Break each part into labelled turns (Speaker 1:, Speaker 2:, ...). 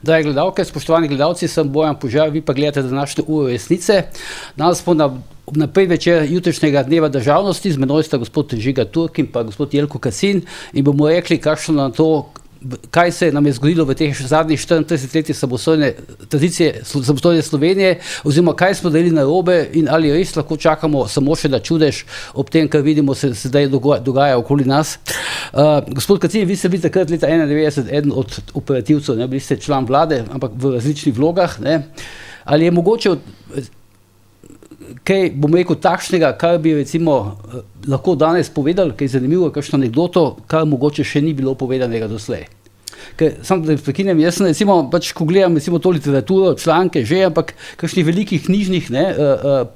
Speaker 1: Drage gledalke, spoštovani gledalci, sem Bojan Požar, vi pa gledate današnjo uro resnice. Danes smo na predvečer jutrišnjega dneva državnosti, z menoj sta gospod Žiga Turk in pa gospod Jelko Kacin in bomo rekli, kakšno na to, kaj se nam je zgodilo v teh zadnjih 34 letih samostojne Slovenije, oziroma kaj smo delili narobe in ali res lahko čakamo samo še na čudež ob tem, kar vidimo se zdaj dogaja okoli nas. Gospod Kacin, vi ste bili takrat leta 1991 eden od operativcev, ne, bili ste član vlade, ampak v različnih vlogah. Ne. Ali je mogoče kaj, bom rekel, takšnega, kar bi recimo lahko danes povedali, kaj je zanimivo, kakšno anekdoto, kar mogoče še ni bilo povedanega doslej? Ker, samo da prekinem, jaz sem recimo, pač, ko gledam recimo to literaturo, članke že, ampak kakšnih velikih knjižnih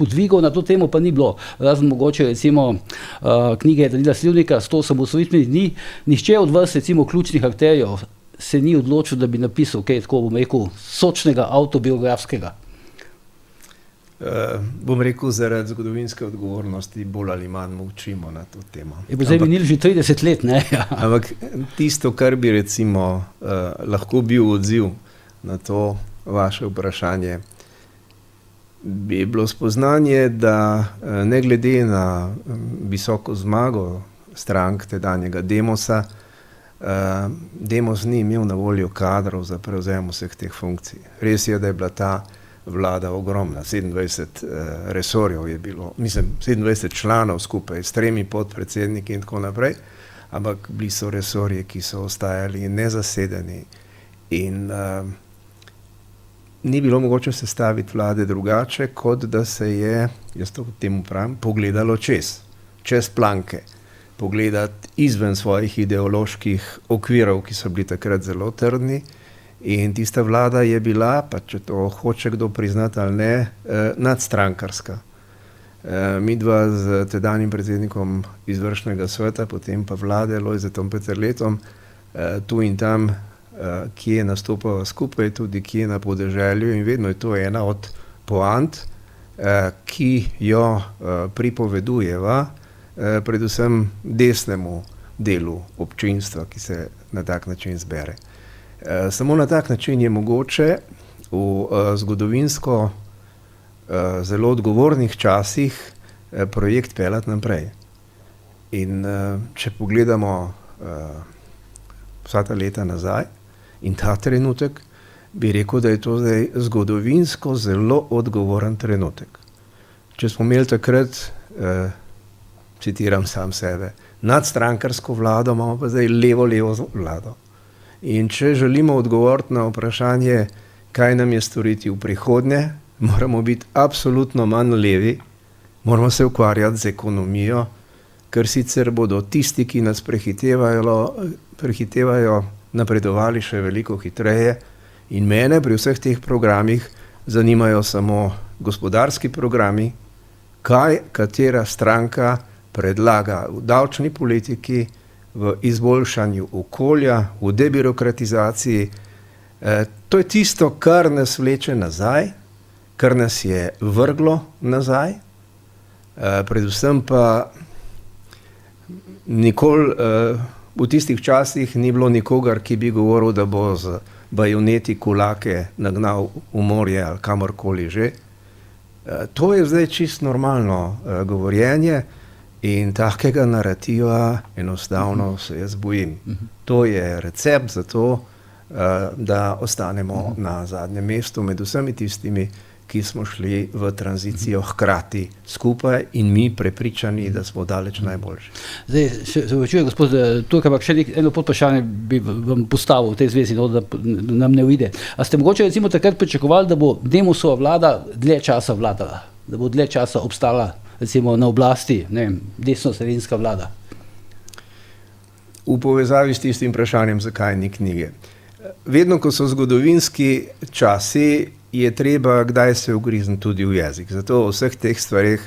Speaker 1: podvigov na to temo pa ni bilo. Razen mogoče recimo knjige Danila Slivnika, 100 osamosvojitvenih dni, nihče od vas recimo ključnih akterjev se ni odločil, da bi napisal kaj tako, bom rekel, sočnega autobiografskega.
Speaker 2: Bom rekel, zaradi zgodovinske odgovornosti bolj ali manj molčimo na to temo.
Speaker 1: Je bo zdaj minilo že 30 let, ne?
Speaker 2: Ampak tisto, kar bi recimo lahko bil odziv na to vaše vprašanje, bi bilo spoznanje, da ne glede na visoko zmago strank tedanjega Demosa, Demos ni imel na voljo kadrov za prevzem vseh teh funkcij. Res je, da je bila ta vlada ogromna, 27 resorjev je bilo, mislim, 27 članov skupaj s 3 podpredsedniki in tako naprej, ampak bili so resorji, ki so ostajali nezasedeni in ni bilo mogoče sestaviti vlade drugače, kot da se je, jaz to temu pravim, pogledalo čez planke, pogledati izven svojih ideoloških okvirov, ki so bili takrat zelo trdni. In tista vlada je bila, pa če to hoče kdo priznati ali ne, nadstrankarska. Midva z tedanjim predsednikom izvršnega sveta, potem pa vlade Lojzetom Peterletom, tu in tam, kje nastopava skupaj, tudi kje na podeželju, in vedno je to ena od poant, ki jo pripovedujeva predvsem desnemu delu občinstva, ki se na tak način zbere. Samo na tak način je mogoče v zgodovinsko zelo odgovornih časih projekt peljati naprej. In če pogledamo vsa ta leta nazaj in ta trenutek, bi rekel, da je to zdaj zgodovinsko zelo odgovoren trenutek. Če smo imeli takrat, citiram sam sebe, nadstrankarsko vlado, imamo pa zdaj levo vlado. In če želimo odgovoriti na vprašanje, kaj nam je storiti v prihodnje, moramo biti absolutno manj levi, moramo se ukvarjati z ekonomijo, ker sicer bodo tisti, ki nas prehitevajo, napredovali še veliko hitreje. In mene pri vseh teh programih zanimajo samo gospodarski programi, kaj katera stranka predlaga v davčni politiki, v izboljšanju okolja, v debirokratizaciji. To je tisto, kar nas vleče nazaj, kar nas je vrglo nazaj. Predvsem pa nikoli v tistih časih ni bilo nikogar, ki bi govoril, da bo z bajoneti kulake nagnal v morje ali kamorkoli že. To je zdaj čisto normalno govorjenje. In takega narativa enostavno se jaz bojim. To je recept za to, da ostanemo na zadnjem mestu med vsemi tistimi, ki smo šli v tranzicijo hkrati skupaj in mi prepričani, da smo daleč najboljši.
Speaker 1: Zdaj, se vračujem, gospod Turk, ampak še eno podvprašanje bi vam postavil v tej zvezi, da nam ne uide. A ste mogoče recimo takrat pričakovali, da bo Demosova vlada dlje časa vladala, da bo dlje časa obstala recimo na oblasti, ne vem, desno-sredinska vlada?
Speaker 2: V povezavi s tistim vprašanjem, zakaj ni knjige. Vedno, ko so zgodovinski časi, je treba kdaj se ugrizniti tudi v jezik. Zato o vseh teh stvareh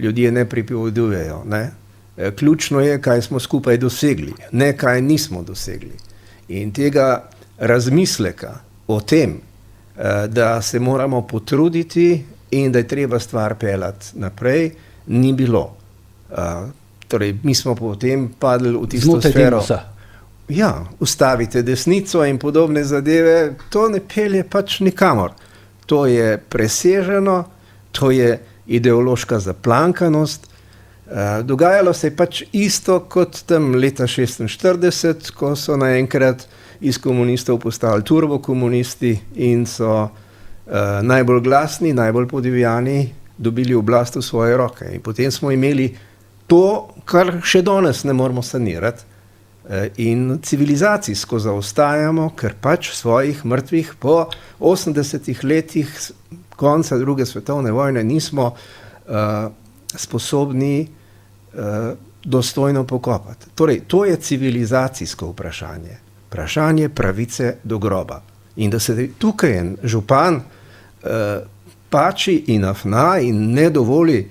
Speaker 2: ljudje ne pripovedujejo. Ne? Ključno je, kaj smo skupaj dosegli, ne kaj nismo dosegli. In tega razmisleka o tem, da se moramo potruditi in da je treba stvar peljati naprej, ni bilo. Torej, mi smo potem padli v tisto sfero. ustavite desnico in podobne zadeve, to ne pelje pač nikamor. To je preseženo, to je ideološka zaplankanost. Dogajalo se je pač isto kot tam leta 1946, ko so naenkrat iz komunistov postali turbokomunisti in so najbolj glasni, najbolj podivjani dobili oblast v svoje roke. In potem smo imeli to, kar še danes ne moremo sanirati, in civilizacijsko zaostajamo, ker pač svojih mrtvih po 80 letih konca druge svetovne vojne nismo sposobni dostojno pokopati. Torej, to je civilizacijsko vprašanje. Vprašanje pravice do groba. In da se tukaj en župan pači in afna in ne dovoli,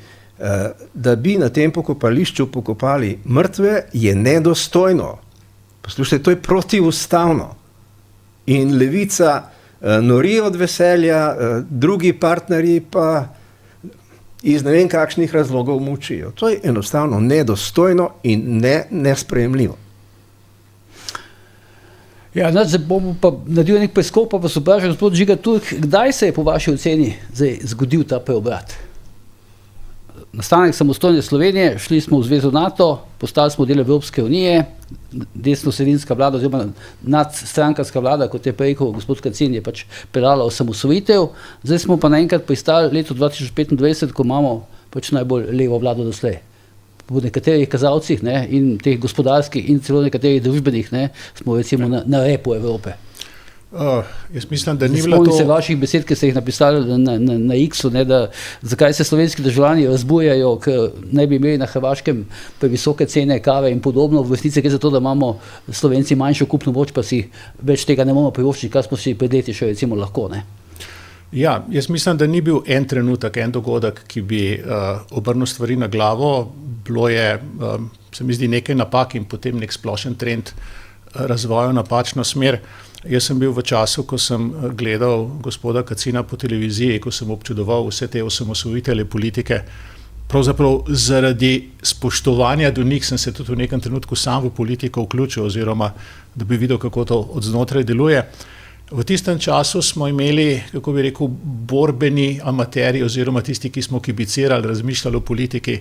Speaker 2: da bi na tem pokopališču pokopali mrtve, je nedostojno. Poslušajte, to je protiustavno. In levica nori od veselja, drugi partnerji pa iz ne vem kakšnih razlogov mučijo. To je enostavno nedostojno in nesprejemljivo.
Speaker 1: Ja, zdaj bomo pa naredil nek preskok, pa vas vprašam, gospod Žiga Turk, kdaj se je po vaši oceni zgodil ta preobrat? Nastanek samostojne Slovenije, šli smo v zvezo NATO, postali smo del Evropske unije, desno-sredinska vlada oziroma nadstrankarska vlada, kot je prej rekel gospod Kacin, je pač peljala osamosvojitev, zdaj smo pa naenkrat pristali leto 2025, ko imamo pač najbolj levo vlado doslej. Po nekaterih kazalcih, ne, in teh gospodarskih in celo nekaterih družbenih, ne, smo recimo na repu Evrope.
Speaker 3: Jaz mislim, da ni bilo to...
Speaker 1: Spomnim se vaših besed, ki ste jih napisali na X-u, ne, da zakaj se slovenski državljani razbujajo, ker ne bi imeli na Hrvaškem previsoke cene kave in podobno. V resnici gre za to, da imamo Slovenci manjšo kupno moč, pa si več tega ne moramo privoščiti, kar smo si pred leti še recimo lahko, ne.
Speaker 3: Ja, jaz mislim, da ni bil en trenutek, en dogodek, ki bi obrnil stvari na glavo. Bilo je, se mi zdi, nekaj napak in potem nek splošen trend razvoja v napačno smer. Jaz sem bil v času, ko sem gledal gospoda Kacina po televiziji, ko sem občudoval vse te osamosvojitelje politike. Pravzaprav zaradi spoštovanja do njih sem se tudi v nekem trenutku sam v politiko vključil, oziroma da bi videl, kako to od znotraj deluje. V tistem času smo imeli, kako bi rekel, borbeni amaterji oziroma tisti, ki smo kibicirali, razmišljali o politiki,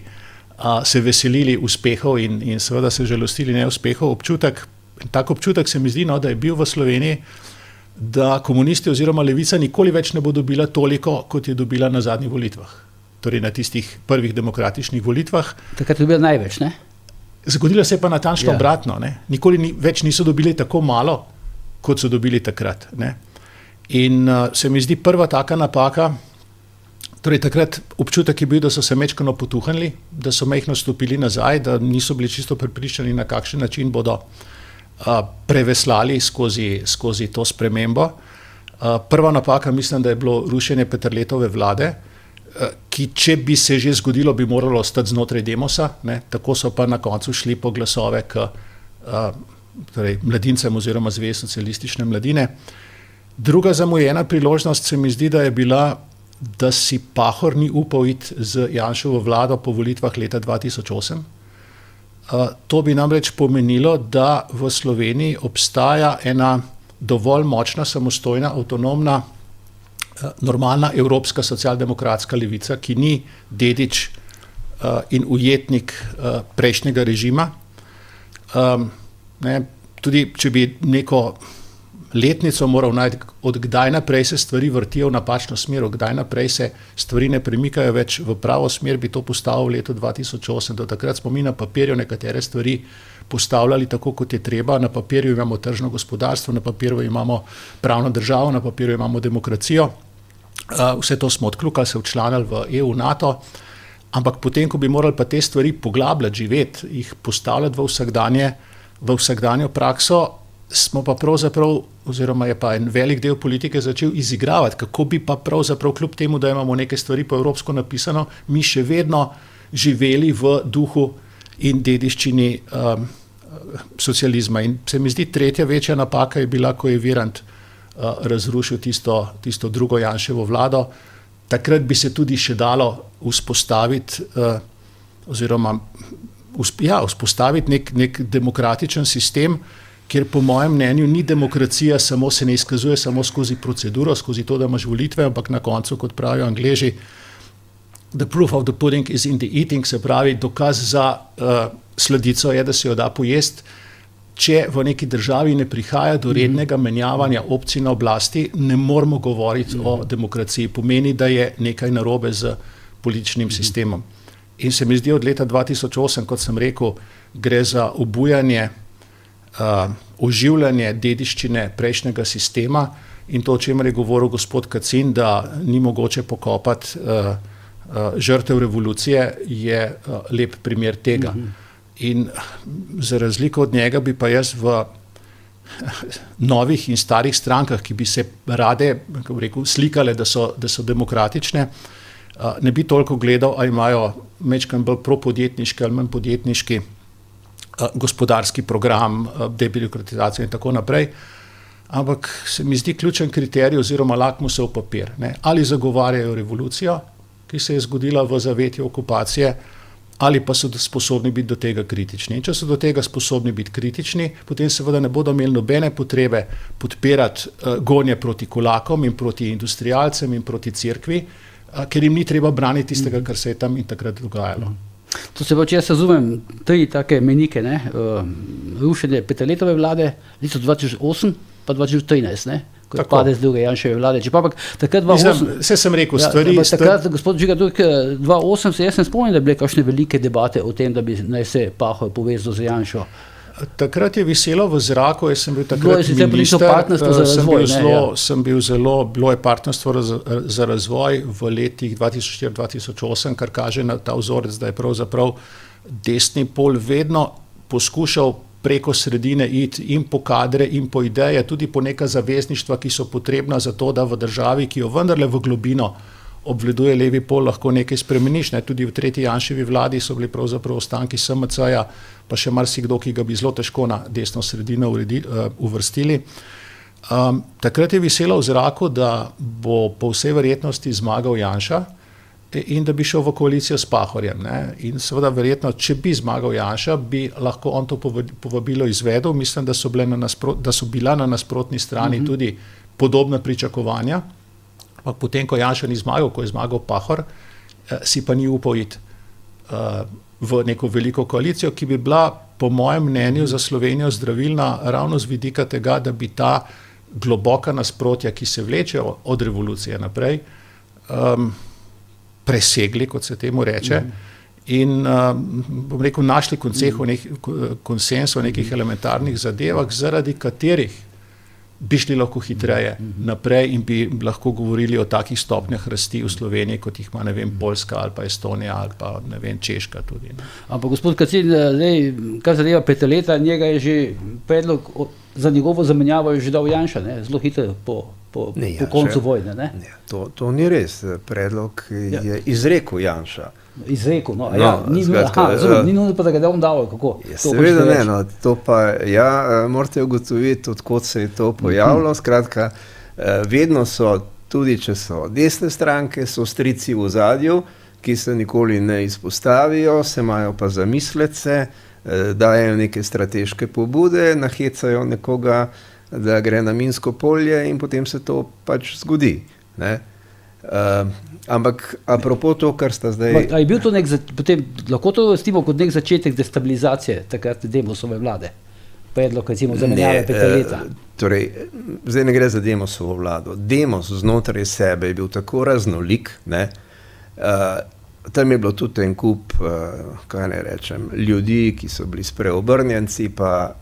Speaker 3: se veselili uspehov in seveda se žalostili neuspehov. Tak občutek se mi zdi, no, da je bil v Sloveniji, da komunisti oziroma levica nikoli več ne bo dobila toliko, kot je dobila na zadnjih volitvah. Torej na tistih prvih demokratičnih volitvah.
Speaker 1: Takrat je dobila največ, ne?
Speaker 3: Zgodilo se je pa natančno obratno, ne? Nikoli več niso dobili tako malo, kot so dobili takrat, ne? In se mi zdi prva taka napaka, torej takrat občutek je bil, da so se mečkano potuhnili, da so majhno stopili nazaj, da niso bili čisto prepričani, na kakšen način bodo preveslali skozi to spremembo. Prva napaka, mislim, da je bilo rušenje Peterletove vlade, ki, če bi se že zgodilo, bi moralo ostati znotraj Demosa, ne? Tako so pa na koncu šli po glasove k torej mladincem oziroma Zvezi socialistične mladine. Druga zamujena priložnost se mi zdi, da je bila, da si Pahor ni upal iti z Janševo vlado po volitvah leta 2008. To bi namreč pomenilo, da v Sloveniji obstaja ena dovolj močna, samostojna, avtonomna, normalna evropska socialdemokratska levica, ki ni dedič in ujetnik prejšnjega režima. Ne, tudi če bi neko letnico moral najti, od kdaj naprej se stvari vrtijo v napačno smer, od kdaj naprej se stvari ne premikajo več v pravo smer, bi to postavil v letu 2008. Do takrat smo mi na papirju nekatere stvari postavljali tako, kot je treba. Na papirju imamo tržno gospodarstvo, na papirju imamo pravno državo, na papirju imamo demokracijo. Vse to smo odkljukali, se včlanili v EU, NATO, ampak potem, ko bi morali pa te stvari poglabljati, živeti, jih postavljati v vsakdanjo prakso, smo pa pravzaprav, oziroma je pa en velik del politike začel izigravati, kako bi pa pravzaprav kljub temu, da imamo neke stvari po evropsko napisano, mi še vedno živeli v duhu in dediščini socializma. In se mi zdi, tretja večja napaka je bila, ko je Virant razrušil tisto drugo Janševo vlado. Takrat bi se tudi še dalo vzpostaviti oziroma vzpostaviti nek demokratičen sistem, kjer po mojem mnenju ni demokracija samo se ne izkazuje samo skozi proceduro, skozi to, da imaš volitve, ampak na koncu, kot pravijo Angleži, the proof of the pudding is in the eating, se pravi, dokaz za sladico je, da se jo da pojesti. Če v neki državi ne prihaja do rednega menjavanja opcij na oblasti, ne moramo govoriti o demokraciji. Pomeni, da je nekaj narobe z političnim sistemom. In se mi zdi od leta 2008, kot sem rekel, gre za obujanje, oživljanje dediščine prejšnjega sistema in to, o čemer je govoril gospod Kacin, da ni mogoče pokopati žrtev revolucije, je lep primer tega. In za razliko od njega bi pa jaz v novih in starih strankah, ki bi se rade, kako rekel, slikale, da so demokratične, ne bi toliko gledal, ali imajo majčkeno bolj propodjetniški ali manj podjetniški gospodarski program, debirokratizacijo in tako naprej. Ampak se mi zdi ključen kriterij oziroma lakmusov papir. Ne? Ali zagovarjajo revolucijo, ki se je zgodila v zavetju okupacije, ali pa so sposobni biti do tega kritični. In če so do tega sposobni biti kritični, potem seveda ne bodo imeli nobene potrebe podpirati gonje proti kulakom in proti industrialcem in proti cerkvi, ker jim ni treba braniti tistega, kar se je tam in takrat dogajalo.
Speaker 1: To se pač jaz razumem, tri take menike, ne? Rušenje Peterletove vlade, leto 2008 pa 2013, ne? Ko je pade z druge Janševe vlade. Če pa takrat 2008...
Speaker 3: Vse sem rekel, stvari...
Speaker 1: Takrat, gospod Žiga Turk, 2008 se jaz ne spomnim, da bi bile kakšne velike debate o tem, da bi naj se Pahor povezal z Janšo.
Speaker 3: Takrat je viselo v zraku, jaz sem bil takrat bilo je partnerstvo za razvoj v letih 2004-2008, kar kaže na ta vzorec, da je pravzaprav desni pol vedno poskušal preko sredine iti in po kadre in po ideje, tudi po neka zavezništva, ki so potrebna za to, da v državi, ki jo vendarle v globino obvladuje levi pol, lahko nekaj spremeniš. Ne? Tudi v tretji Janševi vladi so bili pravzaprav ostanki SMC-ja, pa še marsikdo, ki ga bi zelo težko na desno sredino uvrstili. Takrat je viselo v zraku, da bo po vsej verjetnosti zmagal Janša in da bi šel v koalicijo s Pahorjem. Ne? In seveda verjetno, če bi zmagal Janša, bi lahko on to povabilo izvedel. Mislim, da so bila na nasprotni strani tudi podobna pričakovanja. Ampak potem, ko Janša ni zmagal, ko je zmagal Pahor, si pa ni upal iti v neko veliko koalicijo, ki bi bila, po mojem mnenju, za Slovenijo zdravilna ravno z vidika tega, da bi ta globoka nasprotja, ki se vlečejo od revolucije naprej, presegli, kot se temu reče, in bom rekel, našli konsens o nekih elementarnih zadevah, zaradi katerih bi šli lahko hitreje naprej in bi lahko govorili o takih stopnjah rasti v Sloveniji, kot jih ima, ne vem, Poljska ali pa Estonija ali pa, ne vem, Češka tudi. Ne.
Speaker 1: Ampak gospod Kacin, kar zadeva Peterleta, njega je že predlog za njegovo zamenjavo je že dal Janša, ne? Zelo hitro po koncu vojne. Ne?
Speaker 2: Ne, to ni res. Predlog je izrekel Janša.
Speaker 1: Izrekel, ni nujno pa, da ga je on dal, kako?
Speaker 2: Seveda ne, to pa, morate ugotoviti, odkot se je to pojavilo. Skratka, vedno so, tudi če so desne stranke, so strici v ozadju, ki se nikoli ne izpostavijo, se imajo pa zamislece, dajejo neke strateške pobude, nahecajo nekoga, da gre na minsko polje in potem se to pač zgodi. Ne? Ampak apropo to, kar sta zdaj...
Speaker 1: A je bil to potem, lahko to vrstimo kot nek začetek destabilizacije takrat Demosove vlade? Predlog, recimo, zamenjave Peterleta.
Speaker 2: Torej, zdaj ne gre za Demosovo vlado. Demos znotraj sebe je bil tako raznolik, ne? Tam je bilo tudi en kup, kaj ne rečem, ljudi, ki so bili spreobrnjenci, pa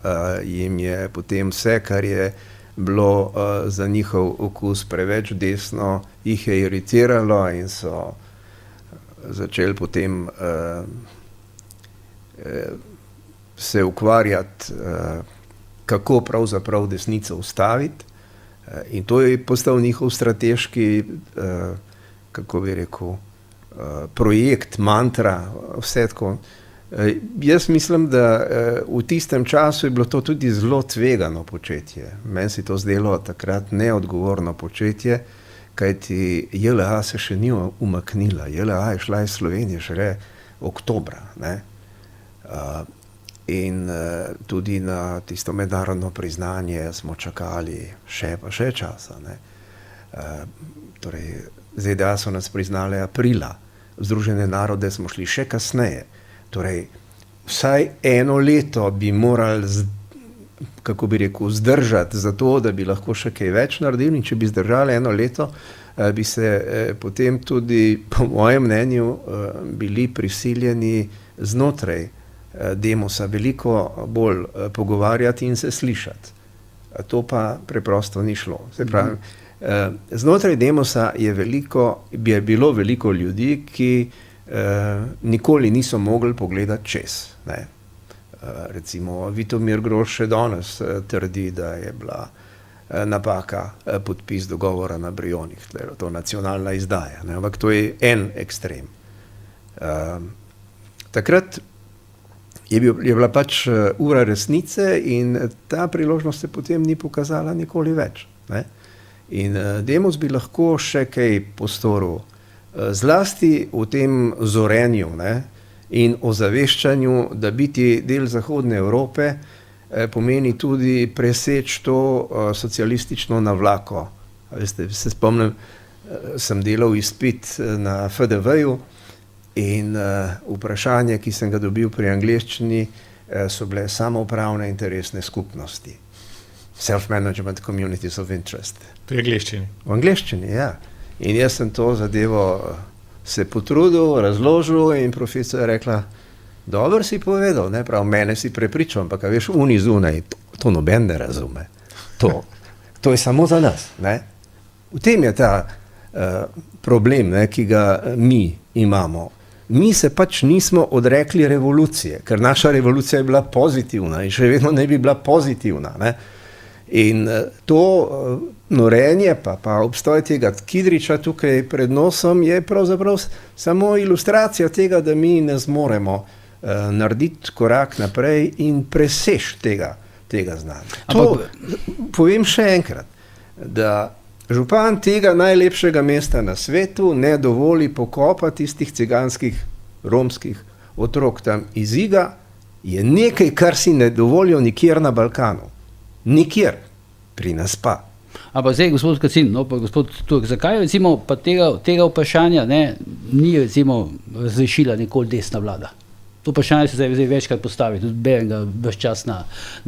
Speaker 2: jim je potem vse, kar je bilo za njihov okus preveč desno, jih je iritiralo in so začeli potem se ukvarjati, kako pravzaprav desnico ustaviti. In to je postal njihov strateški, kako bi rekel, projekt, mantra, vse tako. Jaz mislim, da v tistem času je bilo to tudi zelo tvegano početje. Meni se to zdelo takrat neodgovorno početje, kajti JLA se še ni umaknila. JLA je šla iz Slovenije šele oktobra. Ne? in tudi na tisto mednarodno priznanje smo čakali še časa. Ne. Torej, ZDA so nas priznale aprila, v Združene narode smo šli še kasneje. Torej, vsaj 1 leto bi morali, kako bi rekel, zdržati za to, da bi lahko še kaj več naredili, in če bi zdržali 1 leto, bi se potem tudi, po mojem mnenju, bili prisiljeni znotraj Demosa veliko bolj pogovarjati in se slišati. To pa preprosto ni šlo. Se pravi, znotraj Demosa je bilo veliko ljudi, ki nikoli niso mogli pogledati čez. Ne. Recimo Vitomir Groš še danes trdi, da je bila napaka podpis dogovora na Brionih, to nacionalna izdaja, ne. Ampak to je en ekstrem. Takrat je bila pač ura resnice in ta priložnost se potem ni pokazala nikoli več. Ne. In Demos bi lahko še kaj postoril, zlasti v tem zorenju, ne, in ozaveščanju, da biti del Zahodne Evrope pomeni tudi preseči to socialistično navlako. Veste, se spomnim, sem delal izpit na FDV-ju in vprašanje, ki sem ga dobil pri angleščini, so bile samoupravne interesne skupnosti. Self-management communities of interest.
Speaker 3: Pri angleščini?
Speaker 2: V angleščini, ja. In jaz sem to zadevo se potrudil, razložil in profesor je rekla, dobro si povedal, ne, prav, mene si prepričal, ampak veš, uni zunaj, to noben ne razume. To je samo za nas. Ne. V tem je ta problem, ne, ki ga mi imamo. Mi se pač nismo odrekli revolucije, ker naša revolucija je bila pozitivna in še vedno ne bi bila pozitivna. Ne. In to norenje, pa obstoj tega Kidriča tukaj pred nosom je pravzaprav samo ilustracija tega, da mi ne zmoremo narediti korak naprej in preseči tega znanja. To povem še enkrat, da župan tega najlepšega mesta na svetu ne dovoli pokopa tistih ciganskih, romskih otrok tam iz Iga, je nekaj, kar si ne dovolijo nikjer na Balkanu. Nikjer, pri nas pa.
Speaker 1: Ampak zdaj, gospod Kacin, no pa gospod Turk, zakaj recimo pa tega vprašanja ni recimo razrešila nikoli desna vlada? To vprašanje se zdaj večkrat postavi, tudi berem ga ves čas na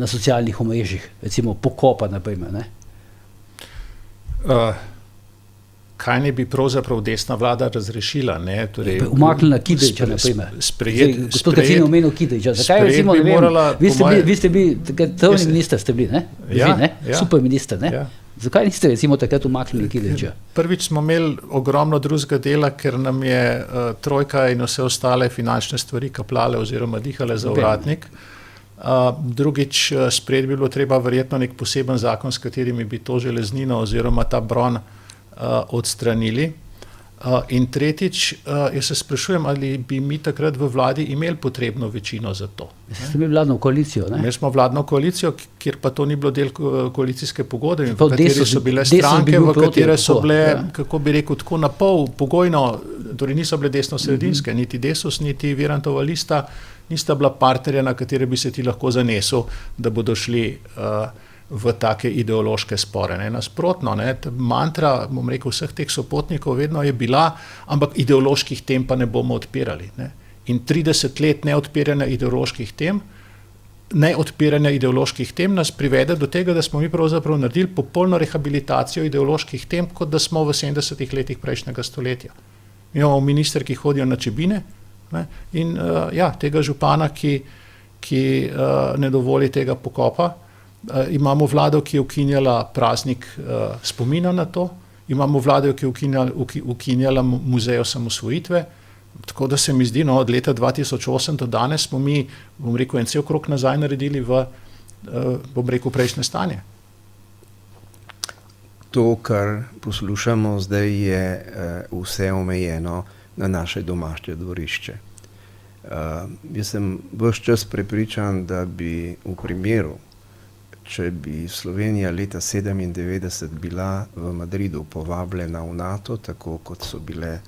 Speaker 1: socialnih omrežjih, recimo pokopa naprimer, ne?
Speaker 3: Kaj ne bi pravzaprav desna vlada razrešila? Torej,
Speaker 1: umaknila Kidriča, naprimer. Gospod Kacin je omenil Kidriča. Zakaj recimo, ne vem, vi ste bili, trovni minister ste bili, ne?
Speaker 3: Ja,
Speaker 1: super minister, ne? Ja. Zakaj niste recimo takrat umaknili Kidriča?
Speaker 3: Prvič smo imeli ogromno drugega dela, ker nam je trojka in vse ostale finančne stvari kaplale oziroma dihale za ovratnik. Drugič, spred bi bilo treba verjetno nek poseben zakon, s katerimi bi to železnino oziroma ta bron odstranili. In tretjič, jaz se sprašujem, ali bi mi takrat v vladi imeli potrebno večino za to.
Speaker 1: Ste imeli vladno koalicijo, ne?
Speaker 3: Imeli smo vladno koalicijo, kjer pa to ni bilo del koalicijske pogodbe, v kateri so bile stranke, v katere so bile, kako bi rekel, tako na pol pogojno, torej niso bile desno-sredinske, niti Desus, niti Virantova lista, nista bila partnerja, na katere bi se ti lahko zanesel, da bodo šli v take ideološke spore. Nasprotno, mantra, bom rekel, vseh teh sopotnikov vedno je bila, ampak ideoloških tem pa ne bomo odpirali. In 30 let neodpiranja ideoloških tem nas privede do tega, da smo mi pravzaprav naredili popolno rehabilitacijo ideoloških tem, kot da smo v 70 letih prejšnjega stoletja. Mi imamo minister, ki hodijo na Čebine, in tega župana, ki ne dovoli tega pokopa. Imamo vlado, ki je ukinjala praznik spomina na to, imamo vlado, ki je ukinjala muzej osamosvojitve, tako da se mi zdi, od leta 2008 do danes smo mi, bom rekel, en cel krog nazaj naredili v, bom rekel, prejšnje stanje.
Speaker 2: To, kar poslušamo zdaj, je vse omejeno na naše domače dvorišče. Jaz sem ves čas prepričan, da bi v primeru, če bi Slovenija leta 1997 bila v Madridu povabljena v NATO, tako kot so bile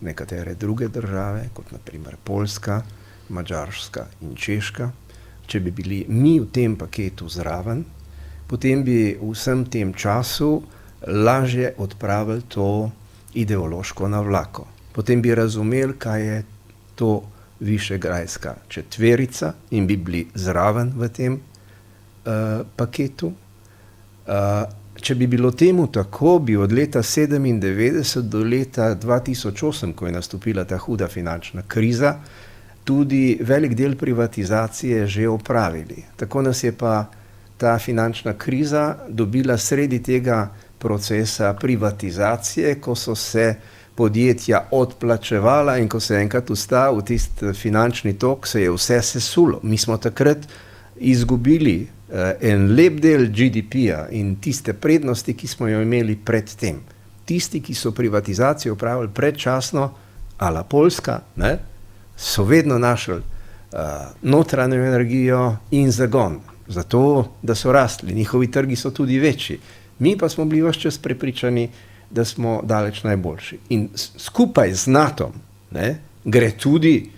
Speaker 2: nekatere druge države, kot naprimer Poljska, Madžarska in Češka, če bi bili mi v tem paketu zraven, potem bi v vsem tem času lažje odpravili to ideološko navlako. Potem bi razumeli, kaj je to Višegrajska četverica in bi bili zraven v tem paketu. Če bi bilo temu tako, bi od leta 1997 do leta 2008, ko je nastopila ta huda finančna kriza, tudi velik del privatizacije že opravili. Tako nas je pa ta finančna kriza dobila sredi tega procesa privatizacije, ko so se podjetja odplačevala in ko se enkrat ustavil tisti finančni tok, se je vse sesulo. Mi smo takrat izgubili en lep del GDP-ja in tiste prednosti, ki smo jo imeli pred tem. Tisti, ki so privatizacijo upravili predčasno, a la Poljska, ne, so vedno našli notranjo energijo in zagon, zato da so rastli. Njihovi trgi so tudi večji. Mi pa smo bili ves čas prepričani, da smo daleč najboljši. In skupaj z NATO gre tudi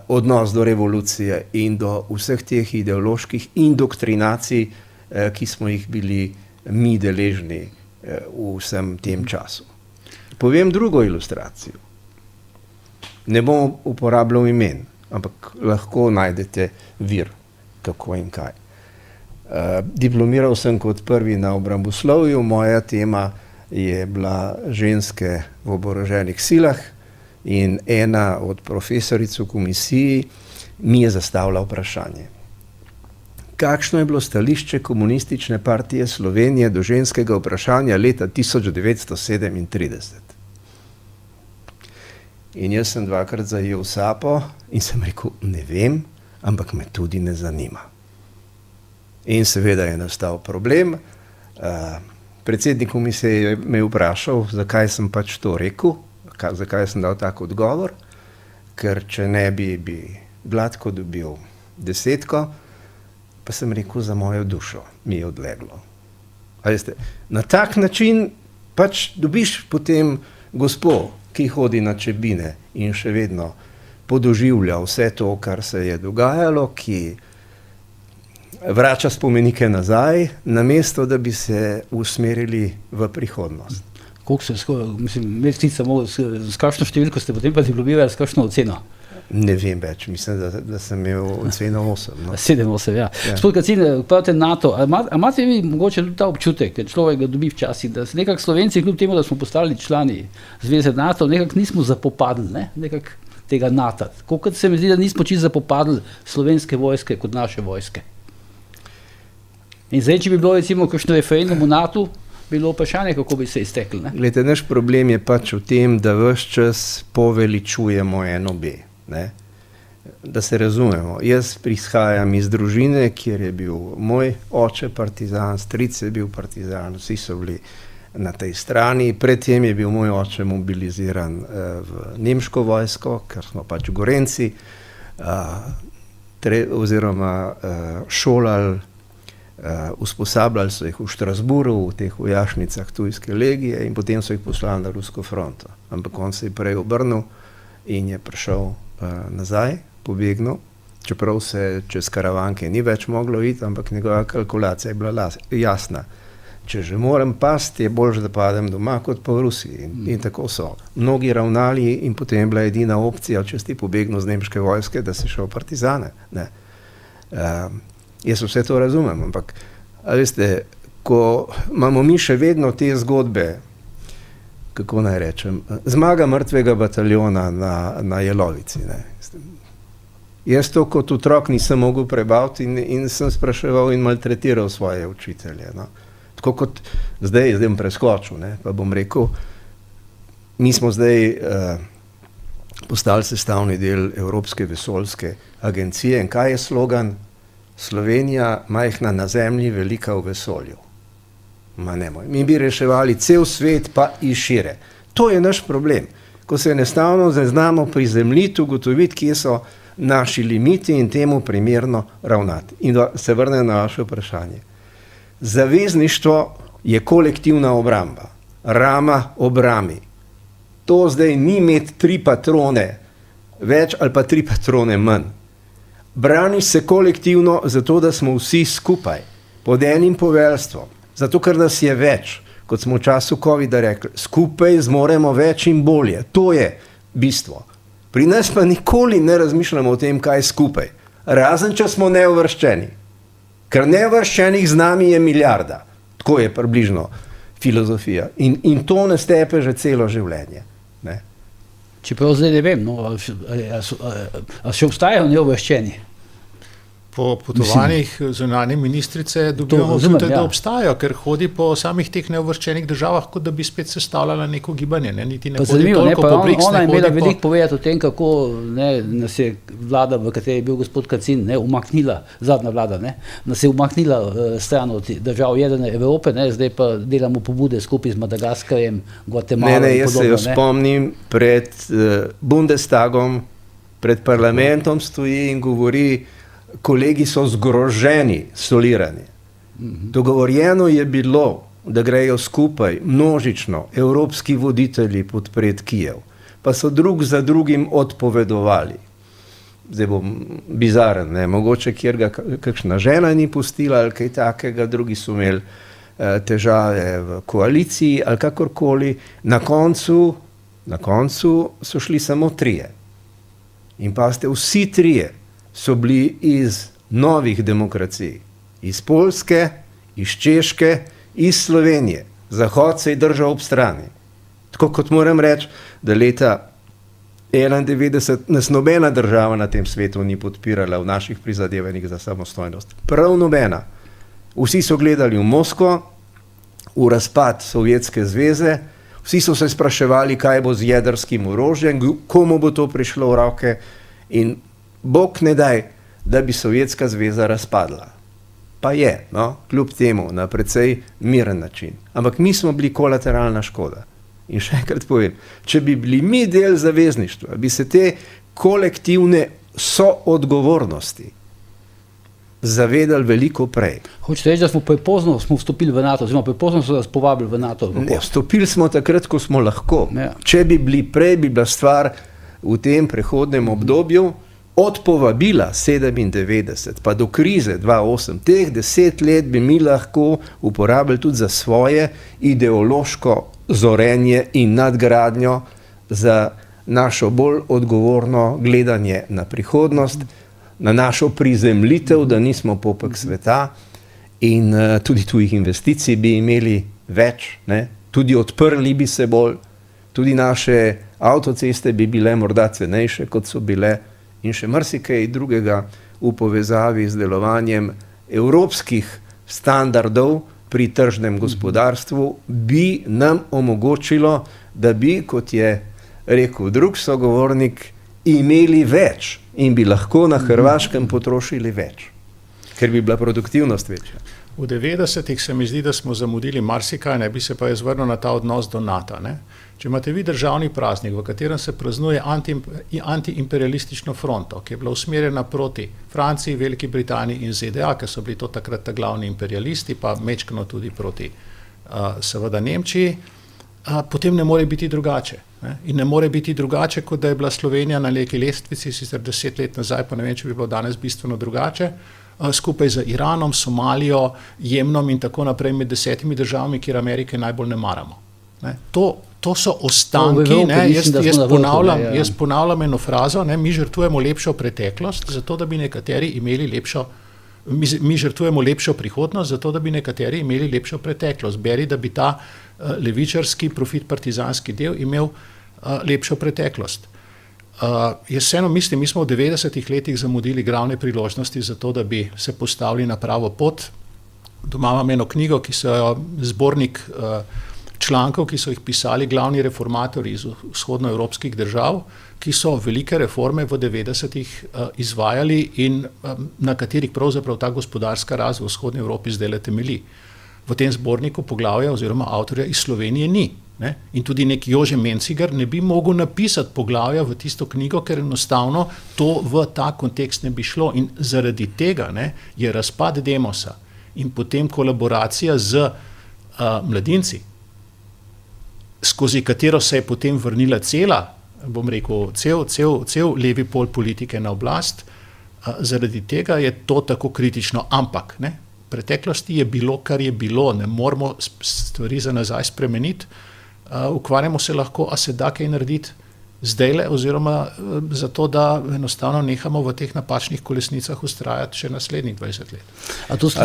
Speaker 2: odnos do revolucije in do vseh teh ideoloških indoktrinacij, ki smo jih bili mi deležni v vsem tem času. Povem drugo ilustracijo. Ne bom uporabljal imen, ampak lahko najdete vir, kako in kaj. Diplomiral sem kot prvi na obramboslovju, moja tema je bila ženske v oboroženih silah in ena od profesoric v komisiji mi je zastavila vprašanje. Kakšno je bilo stališče Komunistične partije Slovenije do ženskega vprašanja leta 1937? In jaz sem dvakrat zajel sapo in sem rekel, ne vem, ampak me tudi ne zanima. In seveda je nastal problem. Predsednik komisije me je vprašal, zakaj sem pač to rekel, zakaj sem dal tak odgovor, ker če ne bi gladko dobil 10, pa sem rekel, za mojo dušo mi je odleglo. A veste, na tak način pač dobiš potem gospo, ki hodi na Čebine in še vedno podoživlja vse to, kar se je dogajalo, ki vrača spomenike nazaj, namesto da bi se usmerili v prihodnost.
Speaker 1: Koliko se, s kakšno številko ste potem pa diplomirali, s kakšno oceno?
Speaker 2: Ne vem več, mislim, da sem imel oceno 8. No.
Speaker 1: 7-8, ja. Gospod Kacin, pravite NATO, a imate vi mogoče tudi ta občutek, ker človek ga dobi včasih, da nekako Slovenci, kljub temu, da smo postali člani Zveze NATO, nekako nismo zapopadli, nekako tega NATO. Kolikor se mi zdi, da nismo čisto zapopadli slovenske vojske kot naše vojske. In zdaj, če bi bilo recimo kakšno referendum v NATO, bi bilo vprašanje, kako bi se iztekli.
Speaker 2: Glede, naš problem je pač v tem, da ves čas poveličujemo NOB. Da se razumemo. Jaz prihajam iz družine, kjer je bil moj oče partizan, stric je bil partizan, vsi so bili na tej strani. Predtem je bil moj oče mobiliziran v nemško vojsko, ker smo pač Gorenci, oziroma šolali, usposabljali so jih v Štrasburu, v teh vojašnicah tujske legije in potem so jih poslali na rusko fronto. Ampak on se je prej obrnil in je prišel nazaj, pobegnil, čeprav se čez Karavanke ni več moglo iti, ampak njegova kalkulacija je bila jasna. Če že moram pasti, je bolje, da padem doma kot pa v Rusiji. In tako so mnogi ravnali in potem je bila edina opcija, če si pobegnil z nemške vojske, da si šel v partizane. Jaz vse to razumem, ampak veste, ko imamo mi še vedno te zgodbe, kako naj rečem, zmaga mrtvega bataljona na Jelovici. Jaz to kot otrok nisem mogel prebaviti in sem spraševal in maltretiral svoje učitelje. Tako kot zdaj bom preskočil, pa bom rekel, mi smo zdaj postali sestavni del Evropske vesoljske agencije in kaj je slogan? Slovenija majhna na zemlji, velika v vesolju. Ma nemoj. Mi bi reševali cel svet pa i šire. To je naš problem. Ko se enostavno znamo prizemljiti, ugotoviti, kje so naši limiti in temu primerno ravnati. In da se vrnem na vaše vprašanje. Zavezništvo je kolektivna obramba. Rama obrami. To zdaj ni imeti 3 patrone več ali pa 3 patrone manj. Braniš se kolektivno zato, da smo vsi skupaj, pod enim poveljstvom, zato, ker nas je več, kot smo v času COVID-a rekli, skupaj zmoremo več in bolje. To je bistvo. Pri nas pa nikoli ne razmišljamo o tem, kaj je skupaj. Razen, če smo neuvrščeni. Ker neuvrščenih z nami je milijarda. Tako je približno filozofija. In to nas tepe že celo življenje. Ne?
Speaker 1: Čeprav zdaj ne vem, no, ali še obstajajo neuvrščeni?
Speaker 3: Po potovanjih zunanje ministrice dobivamo občutek, da obstajajo, ker hodi po samih teh neuvrščenih državah, kot da bi spet sestavljala neko gibanje. Ne? Niti ne hodi toliko po BRICS.
Speaker 1: Ona je imela veliko povedati o tem, kako nas je vlada, v kateri je bil gospod Kacin, umaknila, zadnja vlada, nas je umaknila stran od držav jedrne Evrope, zdaj pa delamo pobude skupaj z Madagaskarjem, Gvatemalo in podobno.
Speaker 2: Jaz se jo spomnim pred Bundestagom, pred parlamentom stoji in govori, kolegi so zgroženi, solirani. Dogovorjeno je bilo, da grejo skupaj množično evropski voditelji podpreti Kijev, pa so drug za drugim odpovedovali. Zdaj bom bizaren, mogoče kjer ga kakšna žena ni pustila ali kaj takega, drugi so imeli težave v koaliciji ali kakorkoli. Na koncu so šli samo 3. In pa ste vsi 3 so bili iz novih demokracij, iz Poljske, iz Češke, iz Slovenije. Zahod se je držal ob strani. Tako kot moram reči, da leta 1991 nas nobena država na tem svetu ni podpirala v naših prizadevanjih za samostojnost. Prav nobena. Vsi so gledali v Moskvo, v razpad Sovjetske zveze, vsi so se spraševali, kaj bo z jedrskim orožjem, komu bo to prišlo v roke in Bog ne daj, da bi Sovjetska zveza razpadla. Pa je, kljub temu, na precej miren način. Ampak mi smo bili kolateralna škoda. In še enkrat povem, če bi bili mi del zavezništva, bi se te kolektivne soodgovornosti zavedali veliko prej.
Speaker 1: Hočete reči, da smo prepozno vstopili v NATO, oziroma prepozno so nas povabili v NATO?
Speaker 2: Ne, vstopili smo takrat, ko smo lahko. Ja. Če bi bili prej, bi bila stvar v tem prehodnem obdobju od povabila 97 pa do krize 2008, teh 10 let bi mi lahko uporabili tudi za svoje ideološko zorenje in nadgradnjo, za našo bolj odgovorno gledanje na prihodnost, na našo prizemljitev, da nismo popek sveta in tudi tujih investicij bi imeli več, tudi odprli bi se bolj, tudi naše avtoceste bi bile morda cenejše, kot so bile, in še marsikaj drugega v povezavi z delovanjem evropskih standardov pri tržnem gospodarstvu bi nam omogočilo, da bi, kot je rekel drug sogovornik, imeli več in bi lahko na Hrvaškem potrošili več, ker bi bila produktivnost večja.
Speaker 3: V 90-ih se mi zdi, da smo zamudili marsikaj, ne bi se pa jaz vrnil na ta odnos do NATO. Če imate vi državni praznik, v katerem se praznuje antiimperialistično fronto, ki je bila usmerjena proti Franciji, Veliki Britaniji in ZDA, ker so bili to takrat glavni imperialisti, pa mečkano tudi proti seveda Nemčiji, potem ne more biti drugače. In ne more biti drugače, kot da je bila Slovenija na neki lestvici, sicer 10 let nazaj, pa ne vem, če bi bilo danes bistveno drugače, skupaj z Iranom, Somalijo, Jemnom in tako naprej med 10 državami, kjer Amerike najbolj ne maramo. To so ostanki, jaz ponavljam eno frazo, mi žrtvujemo lepšo preteklost, zato da bi nekateri imeli mi žrtvujemo lepšo prihodnost, zato da bi nekateri imeli lepšo preteklost. Beri, da bi ta levičarski, profit-partizanski del imel lepšo preteklost. Jaz vseeno mislim, mi smo v 90-ih letih zamudili glavne priložnosti za to, da bi se postavili na pravo pot. Doma imam eno knjigo, ki so zbornik člankov, ki so jih pisali glavni reformatorji iz vzhodnoevropskih držav, ki so velike reforme v 90-ih izvajali in na katerih pravzaprav ta gospodarska rast v vzhodni Evropi zdaj temelji. V tem zborniku poglavja oziroma avtorja iz Slovenije ni. In tudi nek Jože Mencigar ne bi mogel napisati poglavja v tisto knjigo, ker enostavno to v ta kontekst ne bi šlo. In zaradi tega je razpad Demosa in potem kolaboracija z mladinci, skozi katero se je potem vrnila cel levi pol politike na oblast, Zaradi tega je to tako kritično, ampak ne, v preteklosti je bilo, kar je bilo, ne moramo stvari za nazaj spremeniti, ukvarjamo se lahko, a se da kaj narediti zdajle, oziroma zato, da enostavno nehamo v teh napačnih kolesnicah ustrajati še naslednjih 20 let.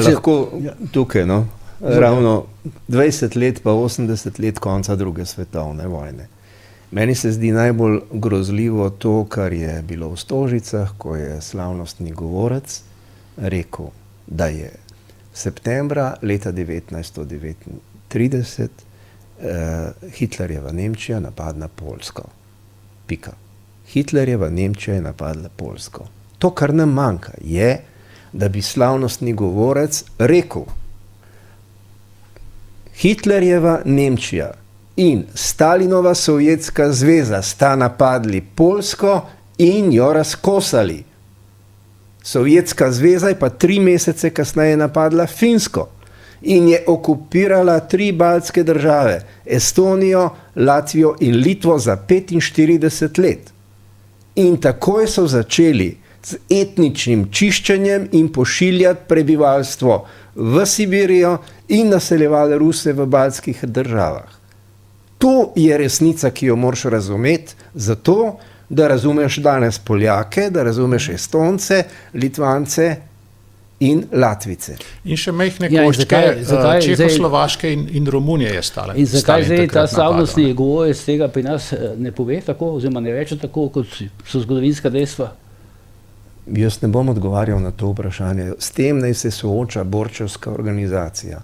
Speaker 2: Lahko tukaj, no? Ravno 20 let pa 80 let konca druge svetovne vojne. Meni se zdi najbolj grozljivo to, kar je bilo v Stožicah, ko je slavnostni govorec rekel, da je septembra leta 1939 Hitlerjeva Nemčija napadla Poljsko. Pika. Hitlerjeva Nemčija je napadla Poljsko. To, kar nam manjka, je, da bi slavnostni govorec rekel, Hitlerjeva Nemčija in Stalinova Sovjetska zveza sta napadli Poljsko in jo razkosali. Sovjetska zveza je pa 3 mesece kasneje napadla Finsko in je okupirala 3 baltske države, Estonijo, Latvijo in Litvo za 45 let. In takoj so začeli z etničnim čiščenjem in pošiljati prebivalstvo v Sibirijo in naseljevali Ruse v baltskih državah. To je resnica, ki jo moraš razumeti, zato, da razumeš danes Poljake, da razumeš Estonce, Litvance in Latvice.
Speaker 3: In še majhne koščke Čehoslovaške in Romunije je stala.
Speaker 1: In zakaj zdaj ta slavnostni govorec tega pri nas ne pove tako, oziroma ne reče tako, kot so zgodovinska dejstva?
Speaker 2: Jaz ne bom odgovarjal na to vprašanje. S tem naj se sooča borčevska organizacija.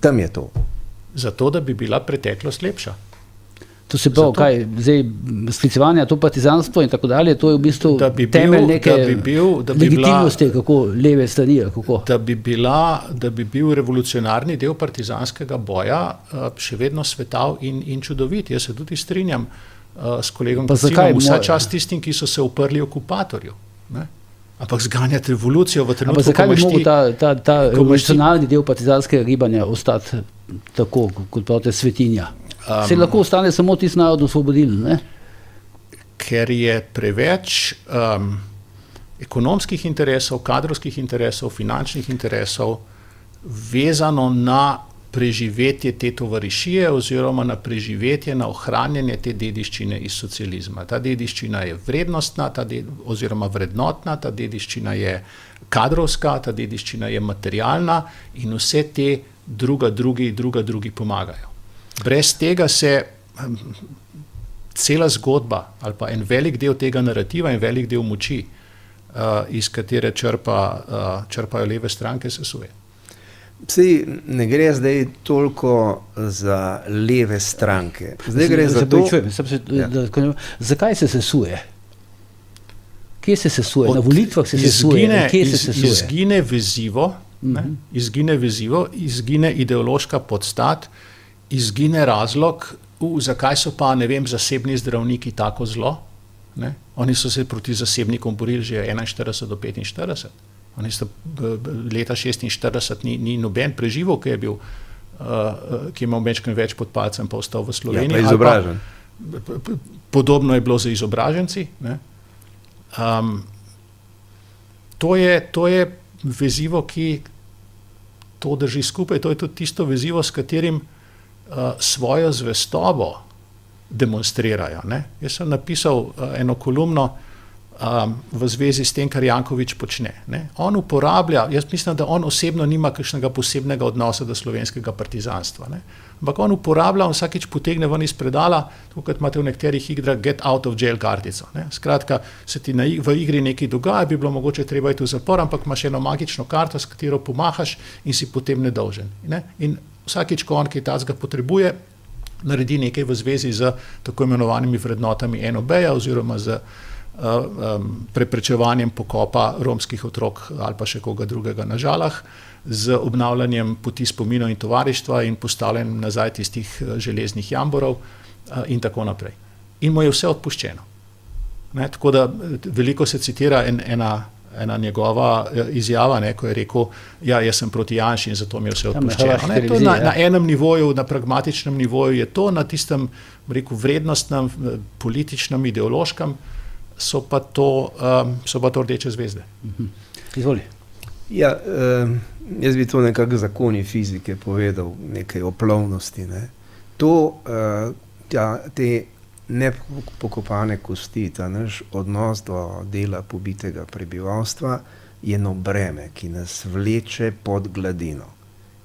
Speaker 2: Tam je to.
Speaker 3: Zato, da bi bila preteklost lepša.
Speaker 1: To se pravi, kaj, zdaj sklicevanje, to partizanstvo in tako dalje, to je v bistvu temelj neke legitimnosti, kako leve strani, kako?
Speaker 3: Da bi bil revolucionarni del partizanskega boja še vedno svetav in čudovit. Jaz se tudi strinjam s kolegom Kocinom, vsa čast tistim, ki so se uprli okupatorju. Ne? Ampak zganjati revolucijo v trenutku,
Speaker 1: zakaj bi mogel ta revolucionarni del partizanskega gibanja ostati tako, kot pravite, svetinja? Se lahko ostane samo tisti narod osvobodilni, ne?
Speaker 3: Ker je preveč ekonomskih interesov, kadrovskih interesov, finančnih interesov vezano na preživetje te tovarišije oziroma na preživetje, na ohranjanje te dediščine iz socializma. Ta dediščina je vrednostna, oziroma vrednotna, ta dediščina je kadrovska, ta dediščina je materialna in vse te drugi pomagajo. Brez tega se cela zgodba ali pa en velik del tega narativa in velik del moči, iz katere črpajo leve stranke, sesuje.
Speaker 2: Saj ne gre zdaj toliko za leve stranke. Zdaj gre za to...
Speaker 1: Zakaj se sesuje? Kje se sesuje? Na volitvah se sesuje? Kje se sesuje?
Speaker 3: Izgine vezivo, izgine ideološka podstat, izgine razlog, zakaj so pa, ne vem, zasebni zdravniki tako zlo. Ne? Oni so se proti zasebnikom borili že 41 do 45. Oni so leta 46 ni noben preživel, ki je bil, ki je imel več pod palcem, pa ostal v Sloveniji.
Speaker 2: Ja, pa izobražen.
Speaker 3: Podobno je bilo za izobraženci. Ne? To je vezivo, ki to drži skupaj, to je tudi tisto vezivo, s katerim svojo zvestobo demonstrirajo. Ne? Jaz sem napisal eno kolumno v zvezi s tem, kar Janković počne. Ne? On uporablja, jaz mislim, da on osebno nima kakšnega posebnega odnosa do slovenskega partizanstva. Ne? Ampak on uporablja, on vsakič potegne ven iz predala, tukaj imate v nekaterih igrah get out of jail kartico. Ne? Skratka, se ti v igri nekaj dogaja, bi bilo mogoče treba iti v zapor, ampak imaš eno magično karto, s katero pomahaš in si potem nedolžen. Ne? In vsakič, ko on kaj tacga potrebuje, naredi nekaj v zvezi z tako imenovanimi vrednotami NOB-ja oziroma z preprečevanjem pokopa romskih otrok ali pa še koga drugega na Žalah, z obnavljanjem poti spominov in tovarištva in postavljanjem nazaj tistih železnih jamborov in tako naprej. In mu je vse odpuščeno. Ne? Tako da veliko se citira ena njegova izjava, ne, ko je rekel, ja, jaz sem proti Janši in zato mi je vse odpuščeno. Ne, to na enem nivoju, na pragmatičnem nivoju je to, na tistem, rekel, vrednostnem, političnem, ideološkem so pa to rdeče zvezde.
Speaker 1: Izvoli.
Speaker 2: Ja, jaz bi to nekako zakoni fizike povedal, nekaj o plovnosti. Ne. Te nepokopane kosti, ta naš odnos do dela pobitega prebivalstva je eno breme, ki nas vleče pod gladino.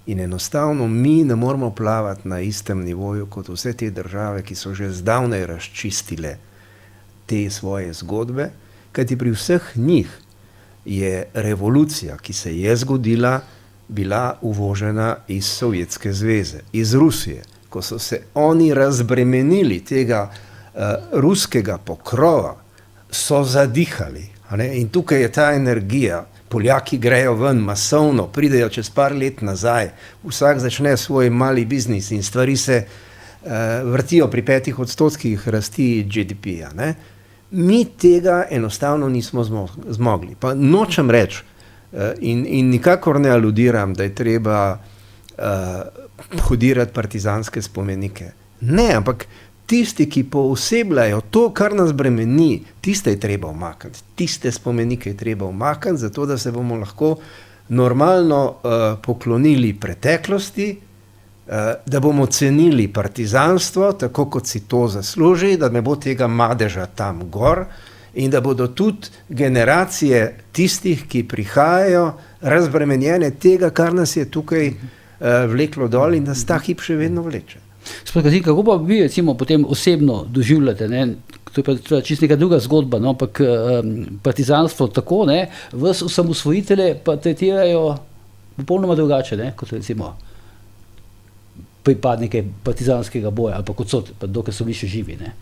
Speaker 2: In enostavno mi ne moramo plavati na istem nivoju kot vse te države, ki so že zdavnaj razčistile te svoje zgodbe, kajti pri vseh njih je revolucija, ki se je zgodila, bila uvožena iz Sovjetske zveze, iz Rusije. Ko so se oni razbremenili tega ruskega pokrova, so zadihali. In tukaj je ta energija. Poljaki grejo ven masovno, pridejo čez par let nazaj, vsak začne svoj mali biznis in stvari se vrtijo pri 5% rasti GDP-ja. Mi tega enostavno nismo zmogli. Pa nočem reči in nikakor ne aludiram, da je treba podirati partizanske spomenike. Ne, ampak tisti, ki poosebljajo to, kar nas bremeni, tiste je treba umakniti. Tiste spomenike je treba umakniti, zato da se bomo lahko normalno poklonili preteklosti, da bomo cenili partizanstvo, tako kot si to zasluži, da ne bo tega madeža tam gor in da bodo tudi generacije tistih, ki prihajajo, razbremenjene tega, kar nas je tukaj vleklo dol in nas ta hip še vedno vleče.
Speaker 1: Kako pa vi recimo potem osebno doživljate, ne? To je pa čisto neka druga zgodba, no? Ampak partizanstvo tako, ne? Vas osamosvojitelje pa tretirajo popolnoma drugače, ne? Kot recimo pripadnike partizanskega boja, ali pa kot so, pa dokaj so bili še živi. Ne?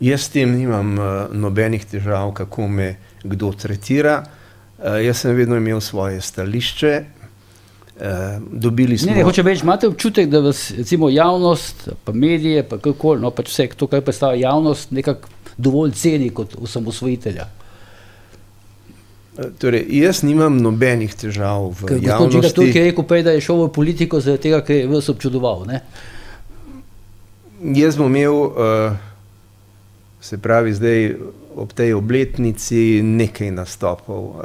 Speaker 2: Jaz s tem nimam nobenih težav, kako me kdo tretira. Jaz sem vedno imel svoje stališče. Dobili smo...
Speaker 1: Hočem reči, imate občutek, da vas recimo javnost, pa medije, pa kakoli, no pač vse to, kar predstavlja javnost, nekako dovolj ceni kot osamosvojitelja?
Speaker 2: Torej, jaz nimam nobenih težav v javnosti.
Speaker 1: Gospod Žiga, ki je rekel prej, da je šel v politiko zaradi tega, ker je vas občudoval, ne?
Speaker 2: Jaz bom imel, se pravi zdaj ob tej obletnici nekaj nastopov.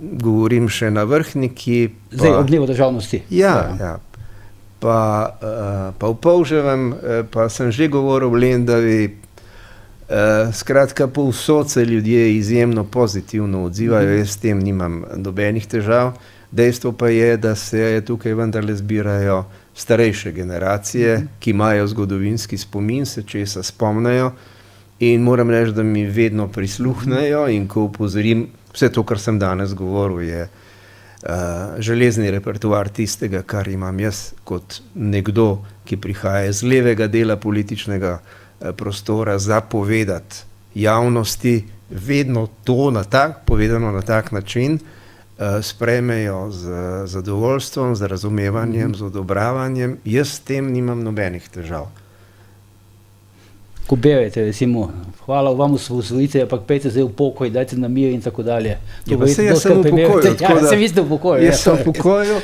Speaker 2: Govorim še na Vrhniki.
Speaker 1: Zdaj ob dnevu državnosti.
Speaker 2: Ja. Pa v Polževem, pa sem že govoril v Lendavi. Skratka, povsod se ljudje izjemno pozitivno odzivajo, jaz s tem nimam nobenih težav. Dejstvo pa je, da se tukaj vendarle zbirajo starejše generacije, ki imajo zgodovinski spomin, se česa spomnajo in moram reči, da mi vedno prisluhnejo in ko upozorim, vse to, kar sem danes govoril, je železni repertoar tistega, kar imam jaz kot nekdo, ki prihaja iz levega dela političnega prostora, zapovedati javnosti, vedno to povedano na tak način, sprejmejo z zadovoljstvom, z razumevanjem, z odobravanjem. Jaz s tem nimam nobenih težav.
Speaker 1: Ko berete, recimo, hvala vam osvojitelj, ampak pejte zdaj v pokoj, dajte na mir in tako dalje.
Speaker 2: Jaz sem v pokoju.
Speaker 1: Jaz
Speaker 2: sem v pokoju.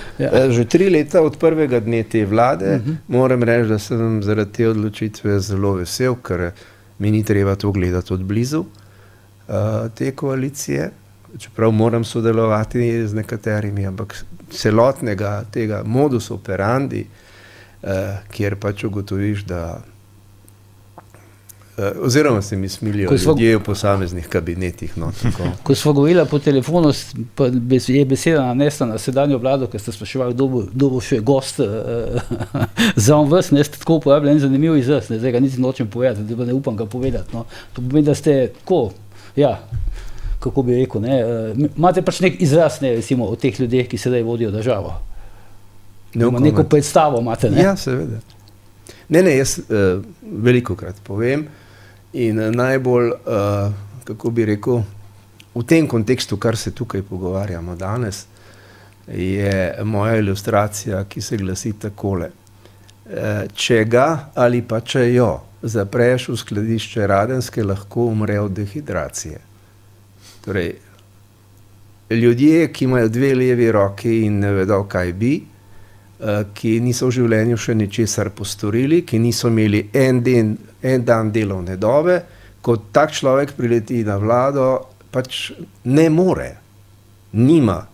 Speaker 2: Že 3 leta od prvega dne te vlade. Moram reči, da sem zaradi te odločitve zelo vesel, ker mi ni treba to gledati od blizu te koalicije. Čeprav moram sodelovati z nekaterimi, ampak celotnega tega modus operandi, kjer pač ugotoviš, da oziroma se mi smilijo ljudje v posameznih kabinetih. No,
Speaker 1: ko smo govorili po telefonu, je beseda nanesla na sedanjo vlado, ker ste spraševali, kdo bo še gost za vas, ne ste tako uporabljali en zanimiv izraz, zdaj ga niti nočem povedati, da ne upam ga povedati. No. To pomeni, da ste tako, kako bi rekel, imate pač nek izraz, recimo, od teh ljudeh, ki sedaj vodijo državo. Neko predstavo imate, ne?
Speaker 2: Ja, seveda. Ne, jaz velikokrat povem in najbolj, kako bi rekel, v tem kontekstu, kar se tukaj pogovarjamo danes, je moja ilustracija, ki se glasi takole. Če ga ali pa če jo zapreš v skladišče Radenske, lahko umre od dehidracije. Torej, ljudje, ki imajo 2 levi roki in ne vedo, kaj bi, ki niso v življenju še ničesar postorili, ki niso imeli en dan delovne dobe, ko tak človek prileti na vlado, pač ne more, nima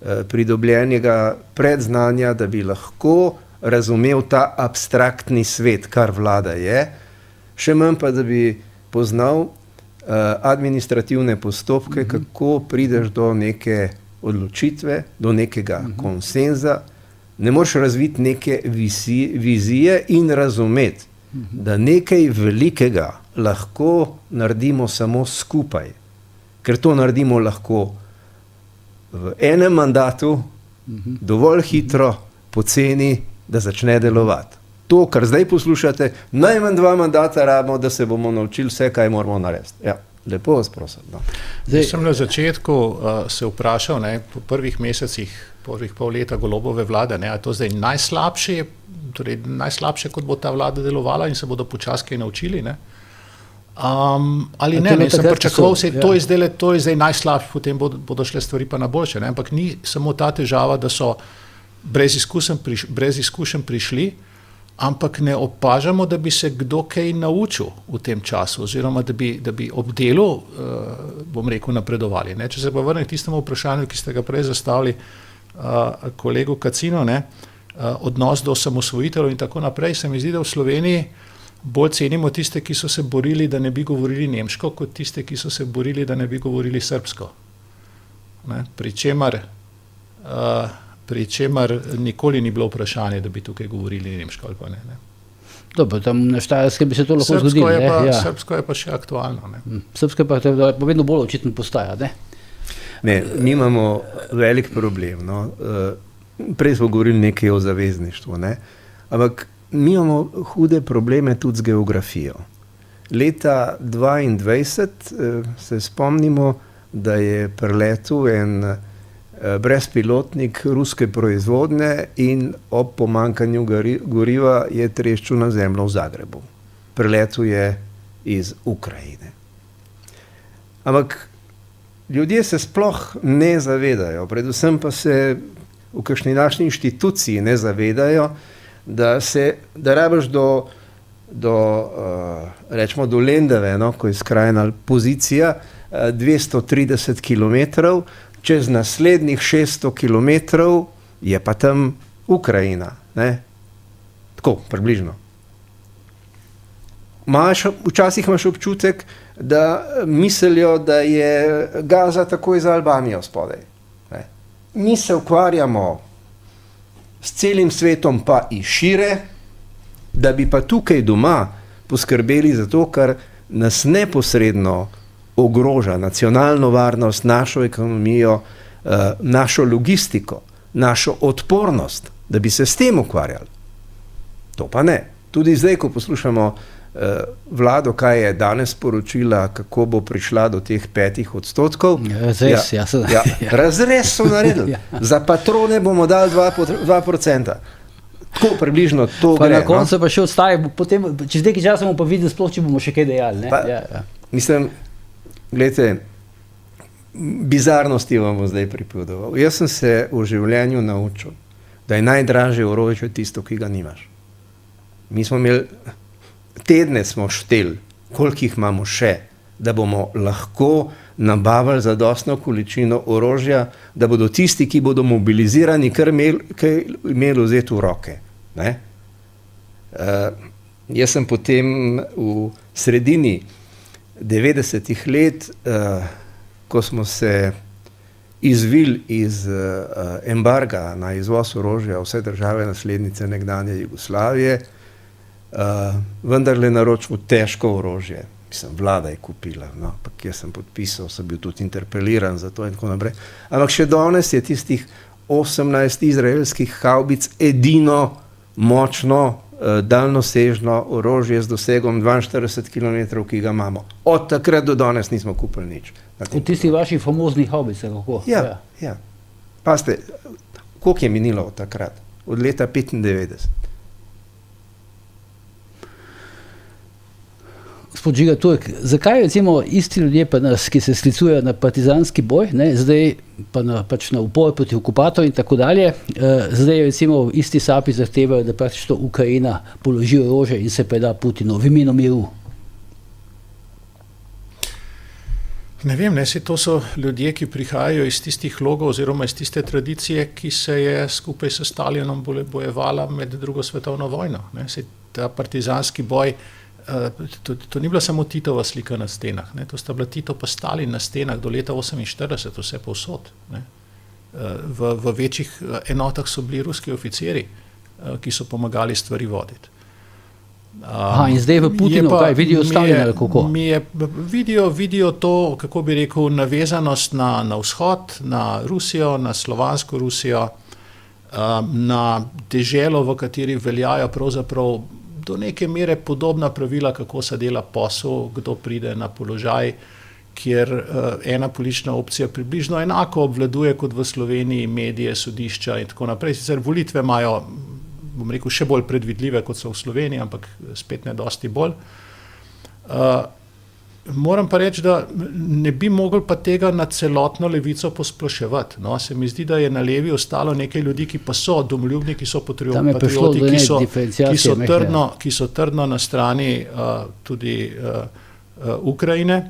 Speaker 2: pridobljenega predznanja, da bi lahko razumel ta abstraktni svet, kar vlada je, še manj pa, da bi poznal administrativne postopke, kako prideš do neke odločitve, do nekega konsenza. Ne moreš razviti neke vizije in razumeti, da nekaj velikega lahko naredimo samo skupaj, ker to naredimo lahko v enem mandatu, dovolj hitro, poceni, da začne delovati. To, kar zdaj poslušate, najmanj 2 mandata rabimo, da se bomo naučili vse, kaj moramo narediti. Ja, lepo vas prosim. No.
Speaker 3: Zdaj sem na začetku se vprašal, po prvih mesecih, prvih pol leta Golobove vlade, a to zdaj najslabše, torej najslabše, kot bo ta vlada delovala in se bodo počasi kaj naučili, ne? Ali ne, sem pričakoval, to je zdaj najslabše, potem bodo šle stvari pa na boljše, ne? Ampak ni samo ta težava, da so brez izkušenj prišli, ampak ne opažamo, da bi se kdo kaj naučil v tem času, oziroma da bi ob delu, bom rekel, napredovali. Ne? Če se pa vrnem k tistemu vprašanju, ki ste ga prej zastavili kolegu Kacinu, odnos do osamosvojiteljev in tako naprej, se mi zdi, da v Sloveniji bolj cenimo tiste, ki so se borili, da ne bi govorili nemško, kot tiste, ki so se borili, da ne bi govorili srbsko. Ne? Pri čemer nikoli ni bilo vprašanje, da bi tukaj govorili nemško ali pa ne.
Speaker 1: Dobro, tam na Štajerskem bi se to lahko zgodilo.
Speaker 3: Srbsko je pa še aktualno.
Speaker 1: Srbsko pa vedno bolj očitno postaja.
Speaker 2: Ne, mi imamo velik problem. No. Prej smo govorili nekaj o zavezništvu, ne. Ampak mi imamo hude probleme tudi z geografijo. Leta 2022 se spomnimo, da je preletel en brezpilotnik ruske proizvodnje in ob pomanjkanju goriva je treščil na zemljo v Zagrebu. Preletel je iz Ukrajine. Ampak ljudje se sploh ne zavedajo, predvsem pa se v kakšni naši inštituciji ne zavedajo, da rabiš rečemo do Lendave, ko je skrajna pozicija, 230 kilometrov, čez naslednjih 600 kilometrov je pa tam Ukrajina. Ne? Tako, približno. Včasih imaš občutek, da mislijo, da je Gaza takoj za Albanijo spodaj. Ne? Mi se ukvarjamo s celim svetom pa i šire, da bi pa tukaj doma poskrbeli za to, kar nas neposredno ogroža nacionalno varnost, našo ekonomijo, našo logistiko, našo odpornost, da bi se s tem ukvarjali. To pa ne. Tudi zdaj, ko poslušamo vlado, kaj je danes poročila, kako bo prišla do teh 5%. Razrez so naredili. Za patrone bomo dali 2%. Tako približno to
Speaker 1: pa
Speaker 2: gre.
Speaker 1: Na koncu pa še ostaje, potem, čez nekaj časa bomo pa videli sploh, če bomo še kaj dejali.
Speaker 2: Mislim, gledajte, bizarnosti vam bom zdaj pripovedoval. Jaz sem se v življenju naučil, da je najdražje orožje tisto, ki ga nimaš. Mi smo imeli, tedne smo šteli, koliko jih imamo še, da bomo lahko nabavili zadostno količino orožja, da bodo tisti, ki bodo mobilizirani, kar imeli vzeti v roke. Ne? Jaz sem potem v sredini 90-ih let, ko smo se izvili iz embarga na izvoz orožja vse države naslednice nekdanje Jugoslavije, vendarle naročil težko orožje. Mislim, vlada je kupila, no, ampak jaz sem podpisal, sem bil tudi interpeliran za to in tako naprej. Ampak še danes je tistih 18 izraelskih havbic edino močno daljnosežno orožje z dosegom 42 km, ki ga imamo. Od takrat do danes nismo kupili nič.
Speaker 1: Od tistih vaših famoznih havbic, kako?
Speaker 2: Ja. Pazite, koliko je minilo od takrat? Od leta 1995.
Speaker 1: Gospod Žiga Turk, zakaj recimo isti ljudje pa nas, ki se sklicujejo na partizanski boj, zdaj pa na upor proti okupatorju in tako dalje, zdaj recimo v isti sapi zahtevajo, da praktično Ukrajina položi orožje in se preda Putinu v imenu miru?
Speaker 3: Ne vem, to so ljudje, ki prihajajo iz tistih logov oziroma iz tiste tradicije, ki se je skupaj s Stalinom bojevala med drugo svetovno vojno. Ta partizanski boj, to ni bila samo Titova slika na stenah, to sta bila Tito pa Stalin na stenah do leta 1948, vse povsod. V večjih enotah so bili ruski oficiri, ki so pomagali stvari voditi.
Speaker 1: In zdaj v Putinu, kaj vidijo Stalina ali kako?
Speaker 3: Vidijo to, kako bi rekel, navezanost na vzhod, na Rusijo, na slovansko Rusijo, na deželo, v kateri veljajo pravzaprav do neke mere podobna pravila, kako se dela posel, kdo pride na položaj, kjer ena politična opcija približno enako obvladuje kot v Sloveniji medije, sodišča in tako naprej. Sicer volitve imajo, bom rekel, še bolj predvidljive, kot so v Sloveniji, ampak spet ne dosti bolj. Moram pa reči, da ne bi mogli pa tega na celotno levico posploševati. Se mi zdi, da je na levi ostalo nekaj ljudi, ki pa so domoljubni, ki so patrioti, ki so trdno na strani tudi Ukrajine.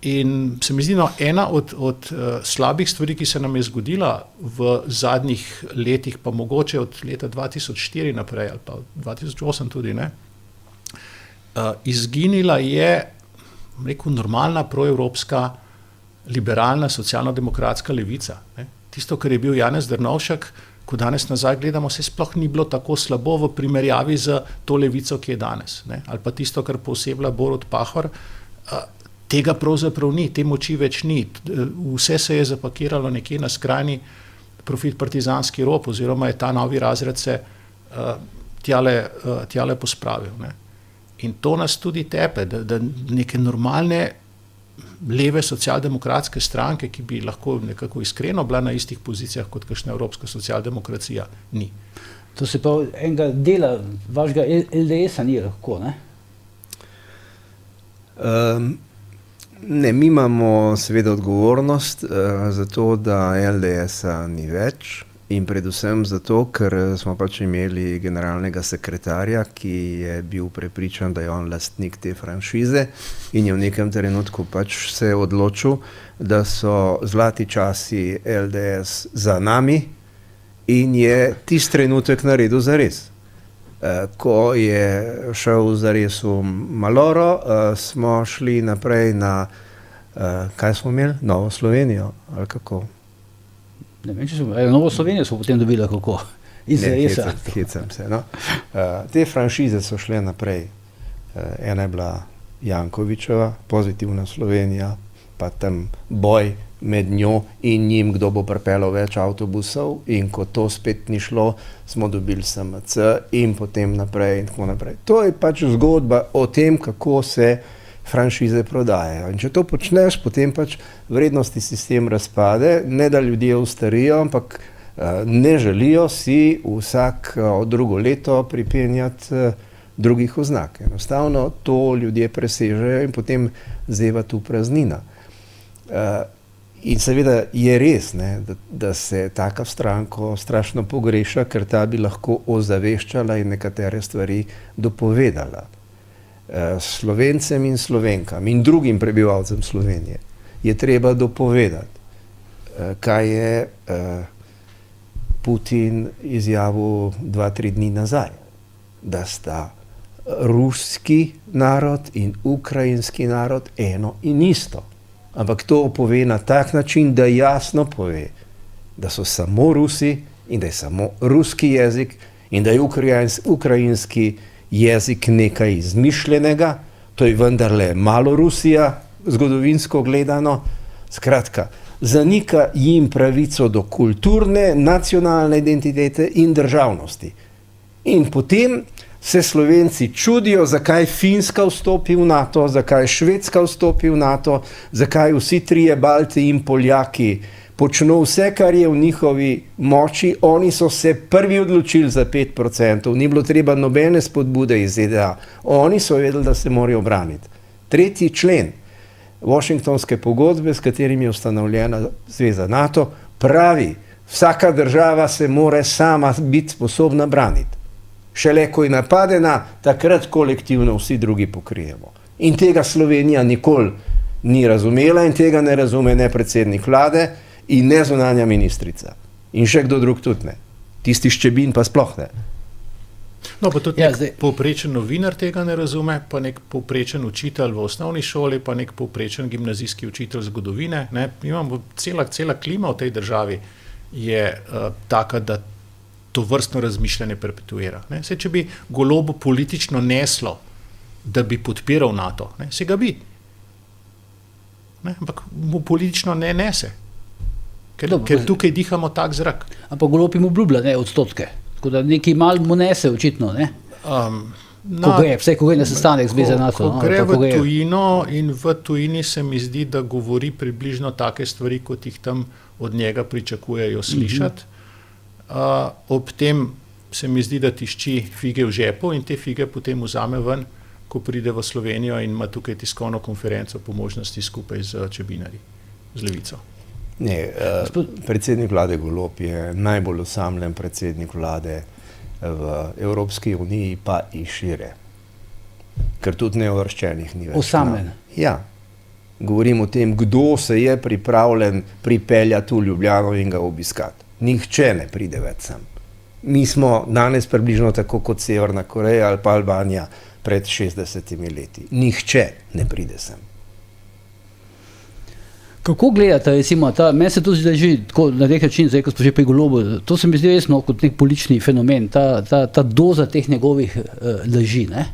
Speaker 3: In se mi zdi, ena od slabih stvari, ki se nam je zgodila v zadnjih letih, pa mogoče od leta 2004 naprej ali pa 2008 tudi, izginila je, rekel, normalna proevropska, liberalna, socialno-demokratska levica. Tisto, kar je bil Janez Drnovšek, ko danes nazaj gledamo, se sploh ni bilo tako slabo v primerjavi z to levico, ki je danes. Ali pa tisto, kar posebej Borut Pahor, tega pravzaprav ni, te moči več ni. Vse se je zapakiralo nekje na skrajni profit partizanski rob, oziroma je ta novi razred se tjale pospravil. In to nas tudi tepe, da neke normalne leve socialdemokratske stranke, ki bi lahko nekako iskreno bila na istih pozicijah kot kakšna evropska socialdemokracija, ni.
Speaker 1: To se pa enega dela vašega LDS-a ni lahko, ne?
Speaker 2: Ne, mi imamo seveda odgovornost za to, da LDS-a ni več in predvsem zato, ker smo pač imeli generalnega sekretarja, ki je bil prepričan, da je on lastnik te franšize in je v nekem trenutku pač se odločil, da so zlati časi LDS za nami in je tisti trenutek naredil zares. Ko je šel zares v Maloro, smo šli naprej na, kaj smo imeli? Novo Slovenijo, ali kako?
Speaker 1: Ne vem, če smo, Novo Slovenijo smo potem dobili kako?
Speaker 2: Hecam se, no. Te franšize so šle naprej. Ena je bila Jankovićeva, Pozitivna Slovenija, pa tam boj med njo in njim, kdo bo pripeljal več avtobusov, in ko to spet ni šlo, smo dobili SMC in potem naprej in tako naprej. To je pač zgodba o tem, kako se franšize prodajajo. In če to počneš, potem pač vrednostni sistem razpade, ne da ljudje ustarijo, ampak ne želijo si vsak drugo leto pripenjati drugih oznak. Enostavno to ljudje presežejo in potem zeva tu praznina. In seveda je res, da se taka stranko strašno pogreša, ker ta bi lahko ozaveščala in nekatere stvari dopovedala. Slovencem in Slovenkam in drugim prebivalcem Slovenije je treba dopovedati, kaj je Putin izjavil 2-3 dni nazaj, da sta ruski narod in ukrajinski narod eno in isto. Ampak to pove na tak način, da jasno pove, da so samo Rusi in da je samo ruski jezik in da je ukrajinski jezik nekaj izmišljenega, to je vendarle malo Rusija, zgodovinsko gledano. Skratka, zanika jim pravico do kulturne, nacionalne identitete in državnosti. In potem se Slovenci čudijo, zakaj Finska vstopi v NATO, zakaj Švedska vstopi v NATO, zakaj vsi trije Balti in Poljaki počno vse, kar je v njihovi moči. Oni so se prvi odločili za 5%, ni bilo treba nobene spodbude iz ZDA. Oni so vedeli, da se morajo braniti. 3. člen Washingtonske pogodbe, s katerim je ustanovljena zveza NATO, pravi, vsaka država se mora sama biti sposobna braniti. Šele ko je napadena, takrat kolektivno vsi drugi pokrijemo. In tega Slovenija nikoli ni razumela in tega ne razume ne predsednik vlade in ne zunanja ministrica. In še kdo drug tudi ne. Tisti Ščebin pa sploh ne.
Speaker 3: No, pa tudi nek povprečen novinar tega ne razume, pa nek povprečen učitelj v osnovni šoli, pa nek povprečen gimnazijski učitelj zgodovine. Ne. Imamo cela klima v tej državi je taka, da to vrstno razmišljanje perpetuira. Ne. Saj, če bi Golobu politično neslo, da bi podpiral NATO, ne, se ga bi. Ne, ampak mu politično ne nese. Ker tukaj dihamo tak zrak.
Speaker 1: Ampak Golob jim obljublja, ne, odstotke. Tako da nekaj mal mu nese očitno, ne? Ko gre na sestanek Zveze NATO.
Speaker 3: Ko gre v tujino in v tujini se mi zdi, da govori približno take stvari, kot jih tam od njega pričakujejo slišati. Ob tem se mi zdi, da tišči fige v žepu in te fige potem vzame ven, ko pride v Slovenijo in ima tukaj tiskovno konferenco po možnosti skupaj z Čebinarji, z Levico.
Speaker 2: Ne, predsednik vlade Golob je najbolj osamljen predsednik vlade v Evropski uniji, pa i šire. Ker tudi neuvrščenih ni več.
Speaker 1: Osamljen?
Speaker 2: Ja. Govorim o tem, kdo se je pripravljen pripeljati v Ljubljano in ga obiskati. Nihče ne pride več sem. Mi smo danes približno tako kot Severna Koreja ali pa Albanija pred 60 leti. Nihče ne pride sem.
Speaker 1: Kako gledate, recimo, meni se to zdaj že tako na nek način, zdaj, ko smo že pri Golobu, to se mi zdi resno kot nek politični fenomen, ta doza teh njegovih laži, ne?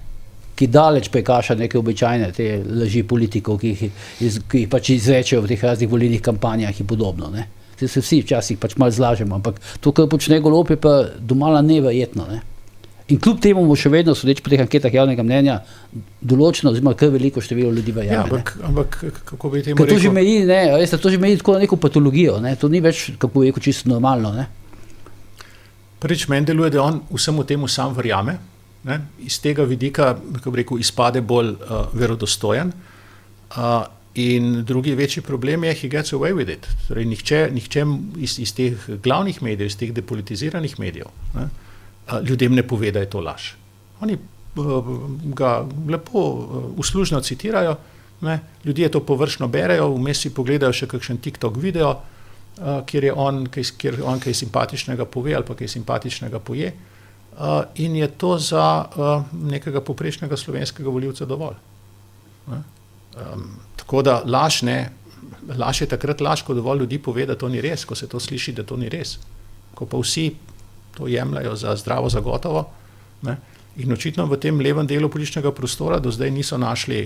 Speaker 1: Ki daleč prekaša neke običajne te laži politikov, ki jih pač izrečejo v teh raznih volilnih kampanjah in podobno, ne? Se vsi včasih pač malo zlažemo, ampak to, kar počne Golob, je pa domala neverjetno, ne? In kljub temu bo še vedno, sodeč po teh anketah javnega mnenja, določeno, oziroma kar veliko število ljudi verjame.
Speaker 3: Ja, ampak kako bi temu
Speaker 1: rekel? To že meji, ne, veste, to že meji tako na neko patologijo, ne, to ni več, kako bi rekel, čisto normalno, ne.
Speaker 3: Prvič meni deluje, da on vsemu temu sam verjame, ne, iz tega vidika, kako bi rekel, izpade bolj verodostojen. In drugi večji problem je, he gets away with it. Torej, nihče iz teh glavnih medijev, iz teh depolitiziranih medijev, ne, ljudem ne pove, da je to laž. Oni ga lepo uslužno citirajo, ne? Ljudje to površno berejo, vmes si pogledajo še kakšen TikTok video, kjer on kaj simpatičnega pove ali pa kaj simpatičnega poje, in je to za nekega povprečnega slovenskega volivca dovolj. Tako da laž je takrat laž, ko dovolj ljudi pove, da to ni res, ko se to sliši, da to ni res. Ko pa vsi to jemljajo za zdravo, za gotovo. Ne? In očitno v tem levem delu političnega prostora do zdaj niso našli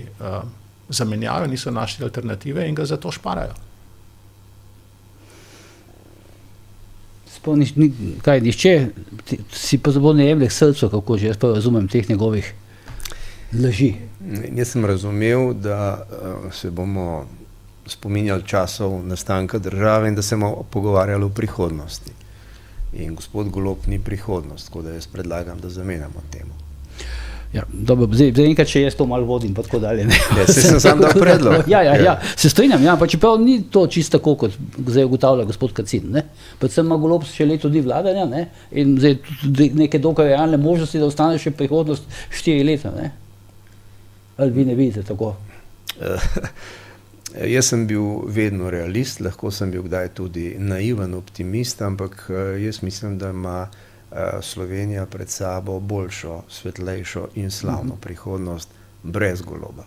Speaker 3: zamenjave, niso našli alternative in ga zato šparajo.
Speaker 1: Nihče si pa zelo ne jemlje k srcu, kako že, jaz pa razumem teh njegovih laži.
Speaker 2: Jaz sem razumel, da se bomo spominjali časov nastanka države in da se bomo pogovarjali o prihodnosti. In gospod Golob ni prihodnost, tako da jaz predlagam, da zamenjamo temo.
Speaker 1: Ja, dobro, zdaj enkrat, če jaz to malo vodim, pa tako dalje.
Speaker 2: Ja, sem sam dal predlog.
Speaker 1: Ja, se strinjam, ja, pa čeprav ni to čisto tako, kot zdaj ugotavlja gospod Kacin, ne. Predvsem ima Golob še leto dni vladanja, ne, in zdaj tudi neke dokaj realne možnosti, da ostane še prihodnost 4 leta, ne. Ali vi ne vidite tako?
Speaker 2: Jaz sem bil vedno realist, lahko sem bil kdaj tudi naiven optimist, ampak jaz mislim, da ima Slovenija pred sabo boljšo, svetlejšo in slavno prihodnost brez Goloba.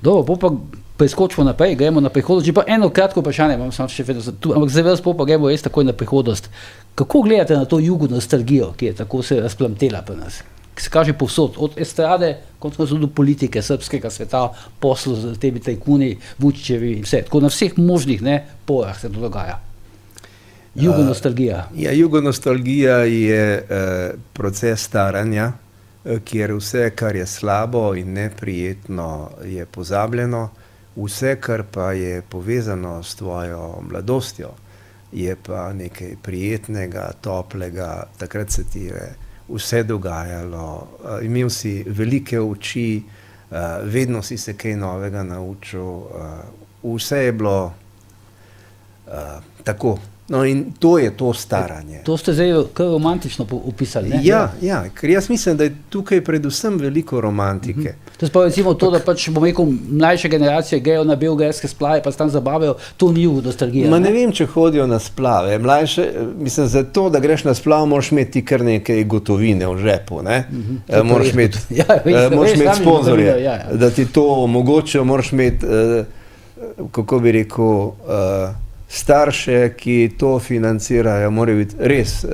Speaker 1: Dobro, pa preskočimo naprej, gremo na prihodnost. Že pa eno kratko vprašanje, ampak zdaj vas pa gremo res takoj na prihodnost. Kako gledate na to jugonostalgijo, ki je tako se razplamtela pri nas? Ki se kaže povsod, od estrade, kot smo do politike, srpskega sveta, poslov z temi tajkuni, Vučićevi in vse. Tako na vseh možnih porah se to dogaja. Jugonostalgija.
Speaker 2: Jugonostalgija je proces staranja, kjer vse, kar je slabo in neprijetno, je pozabljeno, vse, kar pa je povezano s tvojo mladostjo, je pa nekaj prijetnega, toplega, takrat se ti je vse dogajalo, imel si velike oči, vedno si se kaj novega naučil, vse je bilo tako No in to je to staranje.
Speaker 1: To ste zdaj kar romantično opisali, ne?
Speaker 2: Ja, ker jaz mislim, da je tukaj predvsem veliko romantike.
Speaker 1: To je pa recimo to, da pač, bom rekel, mlajše generacije grejo na beograjske splave, pa se tam zabavijo, to ni nostalgija.
Speaker 2: Ma ne vem, če hodijo na splave. Mlajše, mislim, za to, da greš na splav, moraš imeti kar nekaj gotovine v žepu, ne? Moraš imeti sponzorje, da ti to omogočijo, moraš imeti, kako bi rekel, starše, ki to financirajo, morajo biti res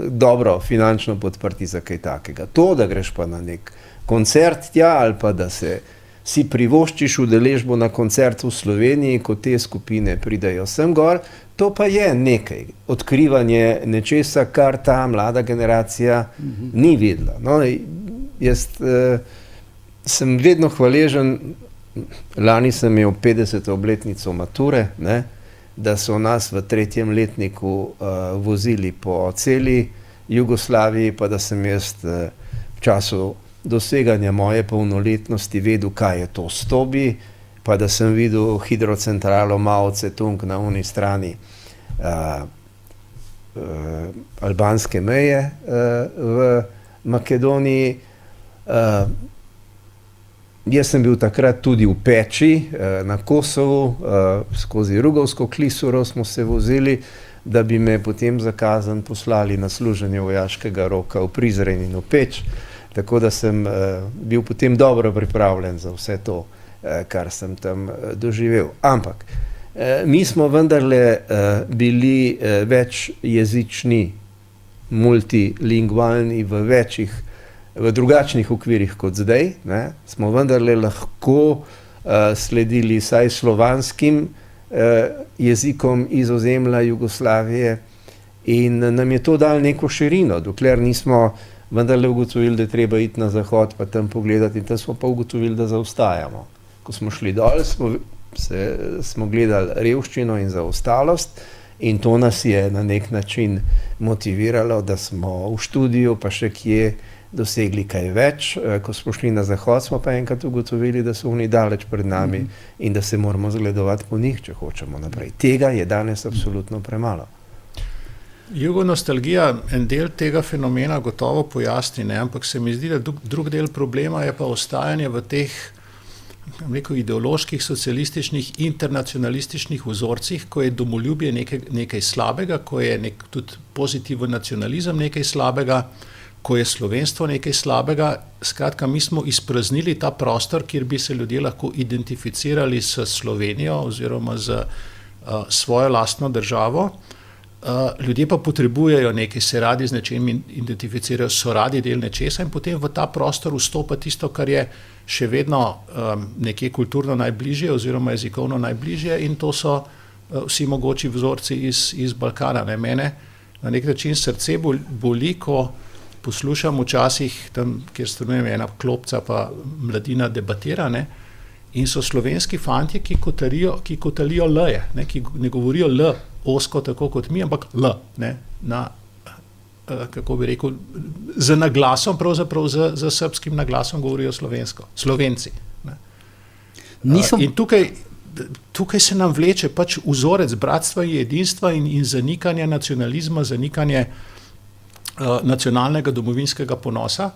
Speaker 2: dobro finančno podprti za kaj takega. To, da greš pa na nek koncert tja, ali pa da si privoščiš udeležbo na koncertu v Sloveniji, ko te skupine pridejo sem gor, to pa je nekaj. Odkrivanje nečesa, kar ta mlada generacija ni vedela. No, jaz sem vedno hvaležen, lani sem imel 50. obletnico mature, ne, da so nas v 3. letniku vozili po celi Jugoslaviji, pa da sem jaz v času doseganja moje polnoletnosti vedel, kaj je to Stobi, pa da sem videl hidrocentralo Mao Tse-tung na oni strani albanske meje v Makedoniji. Jaz sem bil takrat tudi v Peči, na Kosovu, skozi Rugovsko klisuro smo se vozili, da bi me potem za kazen poslali na služenje vojaškega roka v Prizren in v Peč, tako da sem bil potem dobro pripravljen za vse to, kar sem tam doživel. Ampak mi smo vendarle bili večjezični, multilingvalni v drugačnih okvirih kot zdaj, ne, smo vendarle lahko sledili vsaj slovanskim jezikom iz ozemlja Jugoslavije in nam je to dalo neko širino, dokler nismo vendarle ugotovili, da je treba iti na zahod pa tam pogledati in tam smo pa ugotovili, da zaostajamo. Ko smo šli dol, smo gledali revščino in zaostalost in to nas je na nek način motiviralo, da smo v študiju pa še kje dosegli kaj več. Ko smo šli na zahod, smo pa enkrat ugotovili, da so oni daleč pred nami in da se moramo zgledovati po njih, če hočemo naprej. Tega je danes absolutno premalo.
Speaker 3: Jugonostalgija en del tega fenomena gotovo pojasni, ne? Ampak se mi zdi, da drug del problema je pa ostajanje v teh ideoloških, socialističnih, internacionalističnih vzorcih, ko je domoljubje nekaj slabega, ko je tudi pozitiven nacionalizem nekaj slabega, ko je slovenstvo nekaj slabega. Skratka, mi smo izpraznili ta prostor, kjer bi se ljudje lahko identificirali s Slovenijo oziroma z svojo lastno državo. Ljudje pa potrebujejo nekaj, se radi z nečem identificirajo, so radi del nečesa in potem v ta prostor vstopa tisto, kar je še vedno nekje kulturno najbližje oziroma jezikovno najbližje in to so vsi mogoči vzorci iz Balkana. Ne? Mene na nek način srce boli, ko poslušam včasih tam, kjer stanujem ena klopca pa mladina debatira, ne? In so slovenski fantje, ki kotalijo l-je, ne? Ki ne govorijo l osko tako kot mi, ampak l, ne? Kako bi rekel, z naglasom, pravzaprav z srbskim naglasom govorijo slovensko, Slovenci. Ne? In tukaj se nam vleče pač vzorec bratstva in edinstva in zanikanja nacionalizma, zanikanje nacionalnega domovinskega ponosa,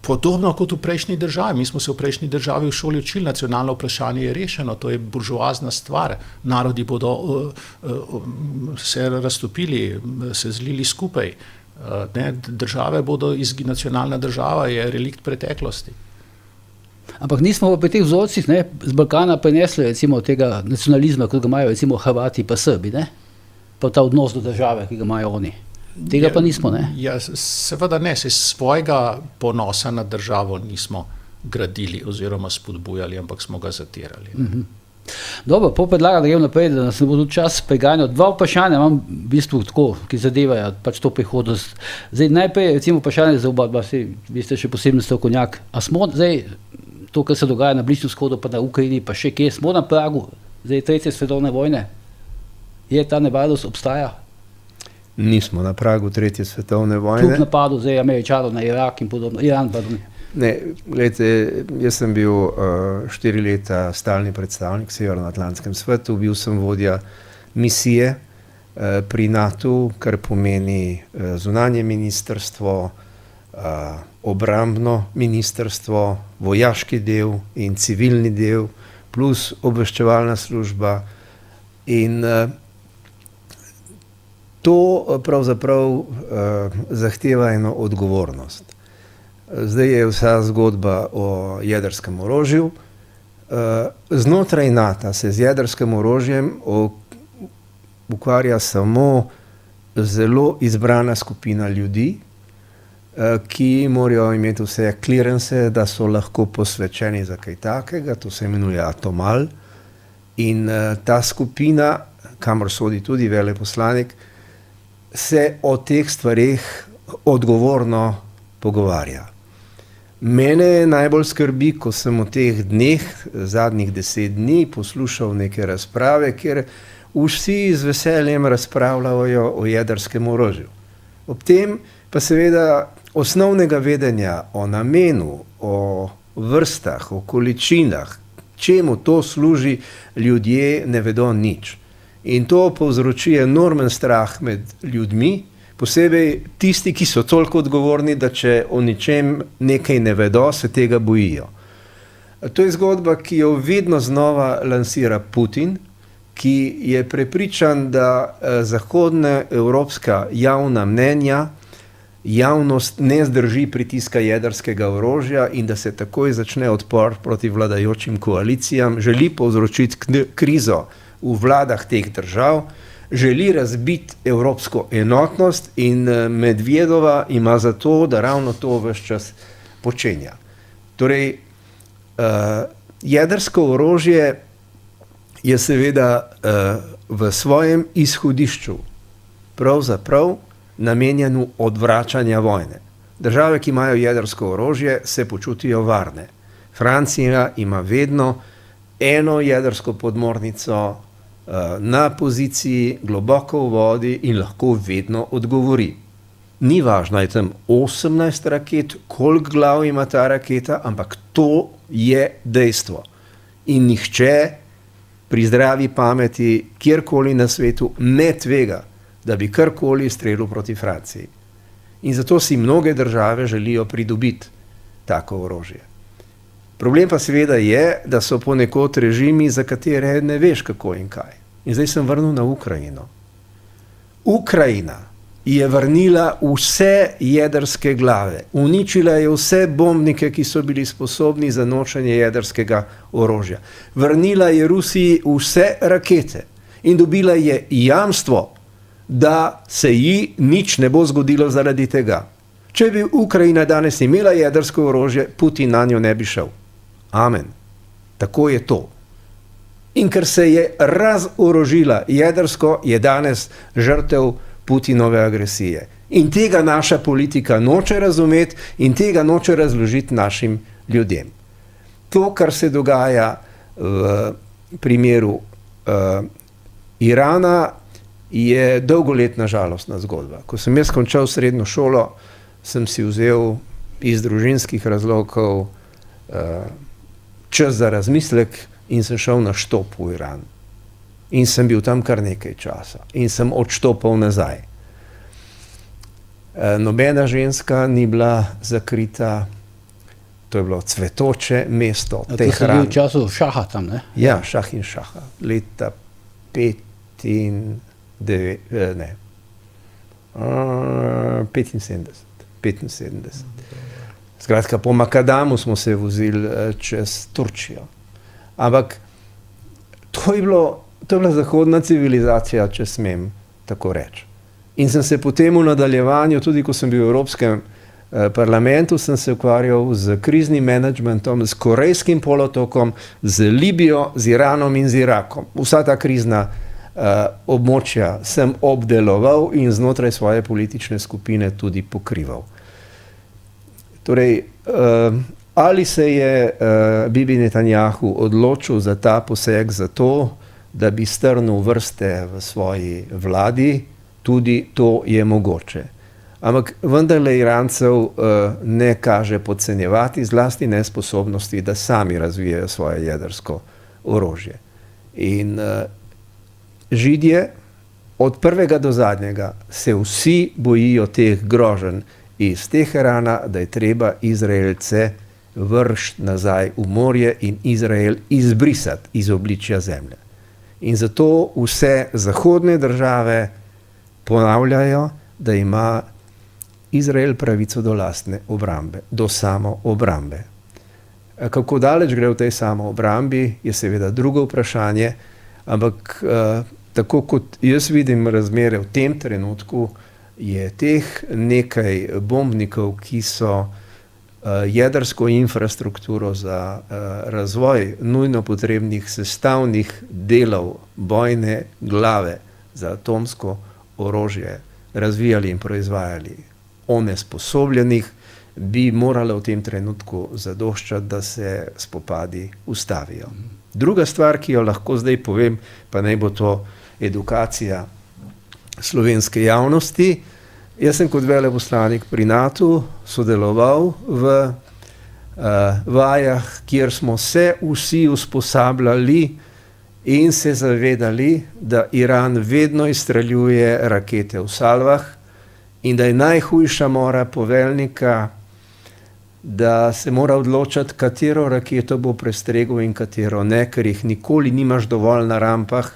Speaker 3: podobno kot v prejšnji državi. Mi smo se v prejšnji državi v šoli učili, nacionalno vprašanje je rešeno, to je buržoazna stvar, narodi bodo se raztopili, se zlili skupaj, ne? Države bodo nacionalna država je relikt preteklosti.
Speaker 1: Ampak nismo pa pri teh vzorcih, ne, z Balkana prenesli recimo tega nacionalizma, kot ga imajo recimo Hrvati pa Srbi, ne? Pa ta odnos do države, ki ga imajo oni. Tega pa nismo, ne?
Speaker 3: Ja, seveda ne, se svojega ponosa na državo nismo gradili oziroma spodbujali, ampak smo ga zatirali.
Speaker 1: Dobro, predlagam, da gremo naprej, da nas ne bo tudi čas preganjal. Dva vprašanja imam v bistvu tako, ki zadevajo pač to prihodnost. Zdaj najprej recimo vprašanje za oba, vi ste še posebno strokovnjak. A smo zdaj, to, kar se dogaja na Bližnjem vzhodu pa na Ukrajini, pa še kje, smo na pragu zdaj 3. svetovne vojne? Je ta nevarnost obstaja?
Speaker 2: Nismo na pragu 3. svetovne vojne.
Speaker 1: Kljub napadu zdaj Američanov na Irak in podobno. Iran, pardon.
Speaker 2: Ne, gledajte, jaz sem bil 4 leta stalni predstavnik v Severnoatlantskem svetu, bil sem vodja misije pri NATO, kar pomeni zunanje ministrstvo, obrambno ministrstvo, vojaški del in civilni del, plus obveščevalna služba. In to pravzaprav zahteva eno odgovornost. Zdaj je vsa zgodba o jedrskem orožju. Znotraj NATO se z jedrskim orožjem ukvarja samo zelo izbrana skupina ljudi, ki morajo imeti vse clearance, da so lahko posvečeni za kaj takega, to se imenuje Atomal. In ta skupina, kamor sodi tudi veleposlanik, se o teh stvareh odgovorno pogovarja. Mene najbolj skrbi, ko sem v teh dneh, zadnjih 10 dni, poslušal neke razprave, kjer vsi z veseljem razpravljajo o jedrskem orožju. Ob tem pa seveda osnovnega vedenja o namenu, o vrstah, o količinah, čemu to služi, ljudje ne vedo nič. In to povzroči enormen strah med ljudmi, posebej tisti, ki so toliko odgovorni, da če o ničem nekaj ne vedo, se tega bojijo. To je zgodba, ki jo vedno znova lansira Putin, ki je prepričan, da zahodna evropska javna mnenja, javnost ne zdrži pritiska jedrskega orožja in da se takoj začne odpor proti vladajočim koalicijam, želi povzročiti krizo v vladah teh držav, želi razbiti evropsko enotnost in Medvedova ima za to, da ravno to ves čas počenja. Torej, jedrsko orožje je seveda v svojem izhodišču pravzaprav namenjeno odvračanja vojne. Države, ki imajo jedrsko orožje, se počutijo varne. Francija ima vedno eno jedrsko podmornico na poziciji globoko v vodi in lahko vedno odgovori. Ni važno, je tam 18 raket, koliko glav ima ta raketa, ampak to je dejstvo. In nihče pri zdravi pameti kjerkoli na svetu ne tvega, da bi karkoli strelil proti Franciji. In zato si mnoge države želijo pridobiti tako orožje. Problem pa seveda je, da so ponekod režimi, za katere ne veš kako in kaj. In zdaj sem vrnil na Ukrajino. Ukrajina je vrnila vse jedrske glave, uničila je vse bombnike, ki so bili sposobni za nošenje jedrskega orožja. Vrnila je Rusiji vse rakete in dobila je jamstvo, da se ji nič ne bo zgodilo zaradi tega. Če bi Ukrajina danes imela jedrsko orožje, Putin na njo ne bi šel. Amen. Tako je to. In ker se je razorožila jedrsko, je danes žrtev Putinove agresije. In tega naša politika noče razumeti in tega noče razložiti našim ljudem. To, kar se dogaja v primeru Irana, je dolgoletna žalostna zgodba. Ko sem jaz končal srednjo šolo, sem si vzel iz družinskih razlogov čas za razmislek in sem šel na štop v Iran. In sem bil tam kar nekaj časa. In sem odštopal nazaj. Nobena ženska ni bila zakrita, to je bilo cvetoče mesto Tehran.
Speaker 1: To se bil v času Šaha tam, ne?
Speaker 2: Ja, Šah in Šaha. Leta 75. Skratka, po Makadamu smo se vozili čez Turčijo. Ampak to je bila zahodna civilizacija, če smem tako reči. In sem se potem v nadaljevanju, tudi ko sem bil v Evropskem parlamentu, sem se ukvarjal z kriznim menedžmentom, s Korejskim polotokom, z Libijo, z Iranom in z Irakom. Vsa ta krizna območja sem obdeloval in znotraj svoje politične skupine tudi pokrival. Torej, ali se je Bibi Netanjahu odločil za ta poseg zato, da bi strnil vrste v svoji vladi, tudi to je mogoče. Ampak vendarle Irancev ne kaže podcenjevati, zlasti nesposobnosti, da sami razvijajo svoje jedrsko orožje. In Židje od prvega do zadnjega se vsi bojijo teh groženj iz Teherana, da je treba Izraelce vršiti nazaj v morje in Izrael izbrisati iz obličja zemlje. In zato vse zahodne države ponavljajo, da ima Izrael pravico do lastne obrambe, do samoobrambe. Kako daleč gre v tej samoobrambi, je seveda drugo vprašanje, ampak tako kot jaz vidim razmere v tem trenutku, je teh nekaj bombnikov, ki so jedrsko infrastrukturo za razvoj nujno potrebnih sestavnih delov bojne glave za atomsko orožje razvijali in proizvajali, onesposobljenih, bi moralo v tem trenutku zadoščati, da se spopadi ustavijo. Druga stvar, ki jo lahko zdaj povem, pa naj bo to edukacija slovenske javnosti. Jaz sem kot veleposlanik pri NATO sodeloval v vajah, kjer smo se vsi usposabljali in se zavedali, da Iran vedno izstreljuje rakete v salvah in da je najhujša mora poveljnika, da se mora odločiti, katero raketo bo prestregel in katero ne, ker jih nikoli nimaš dovolj na rampah,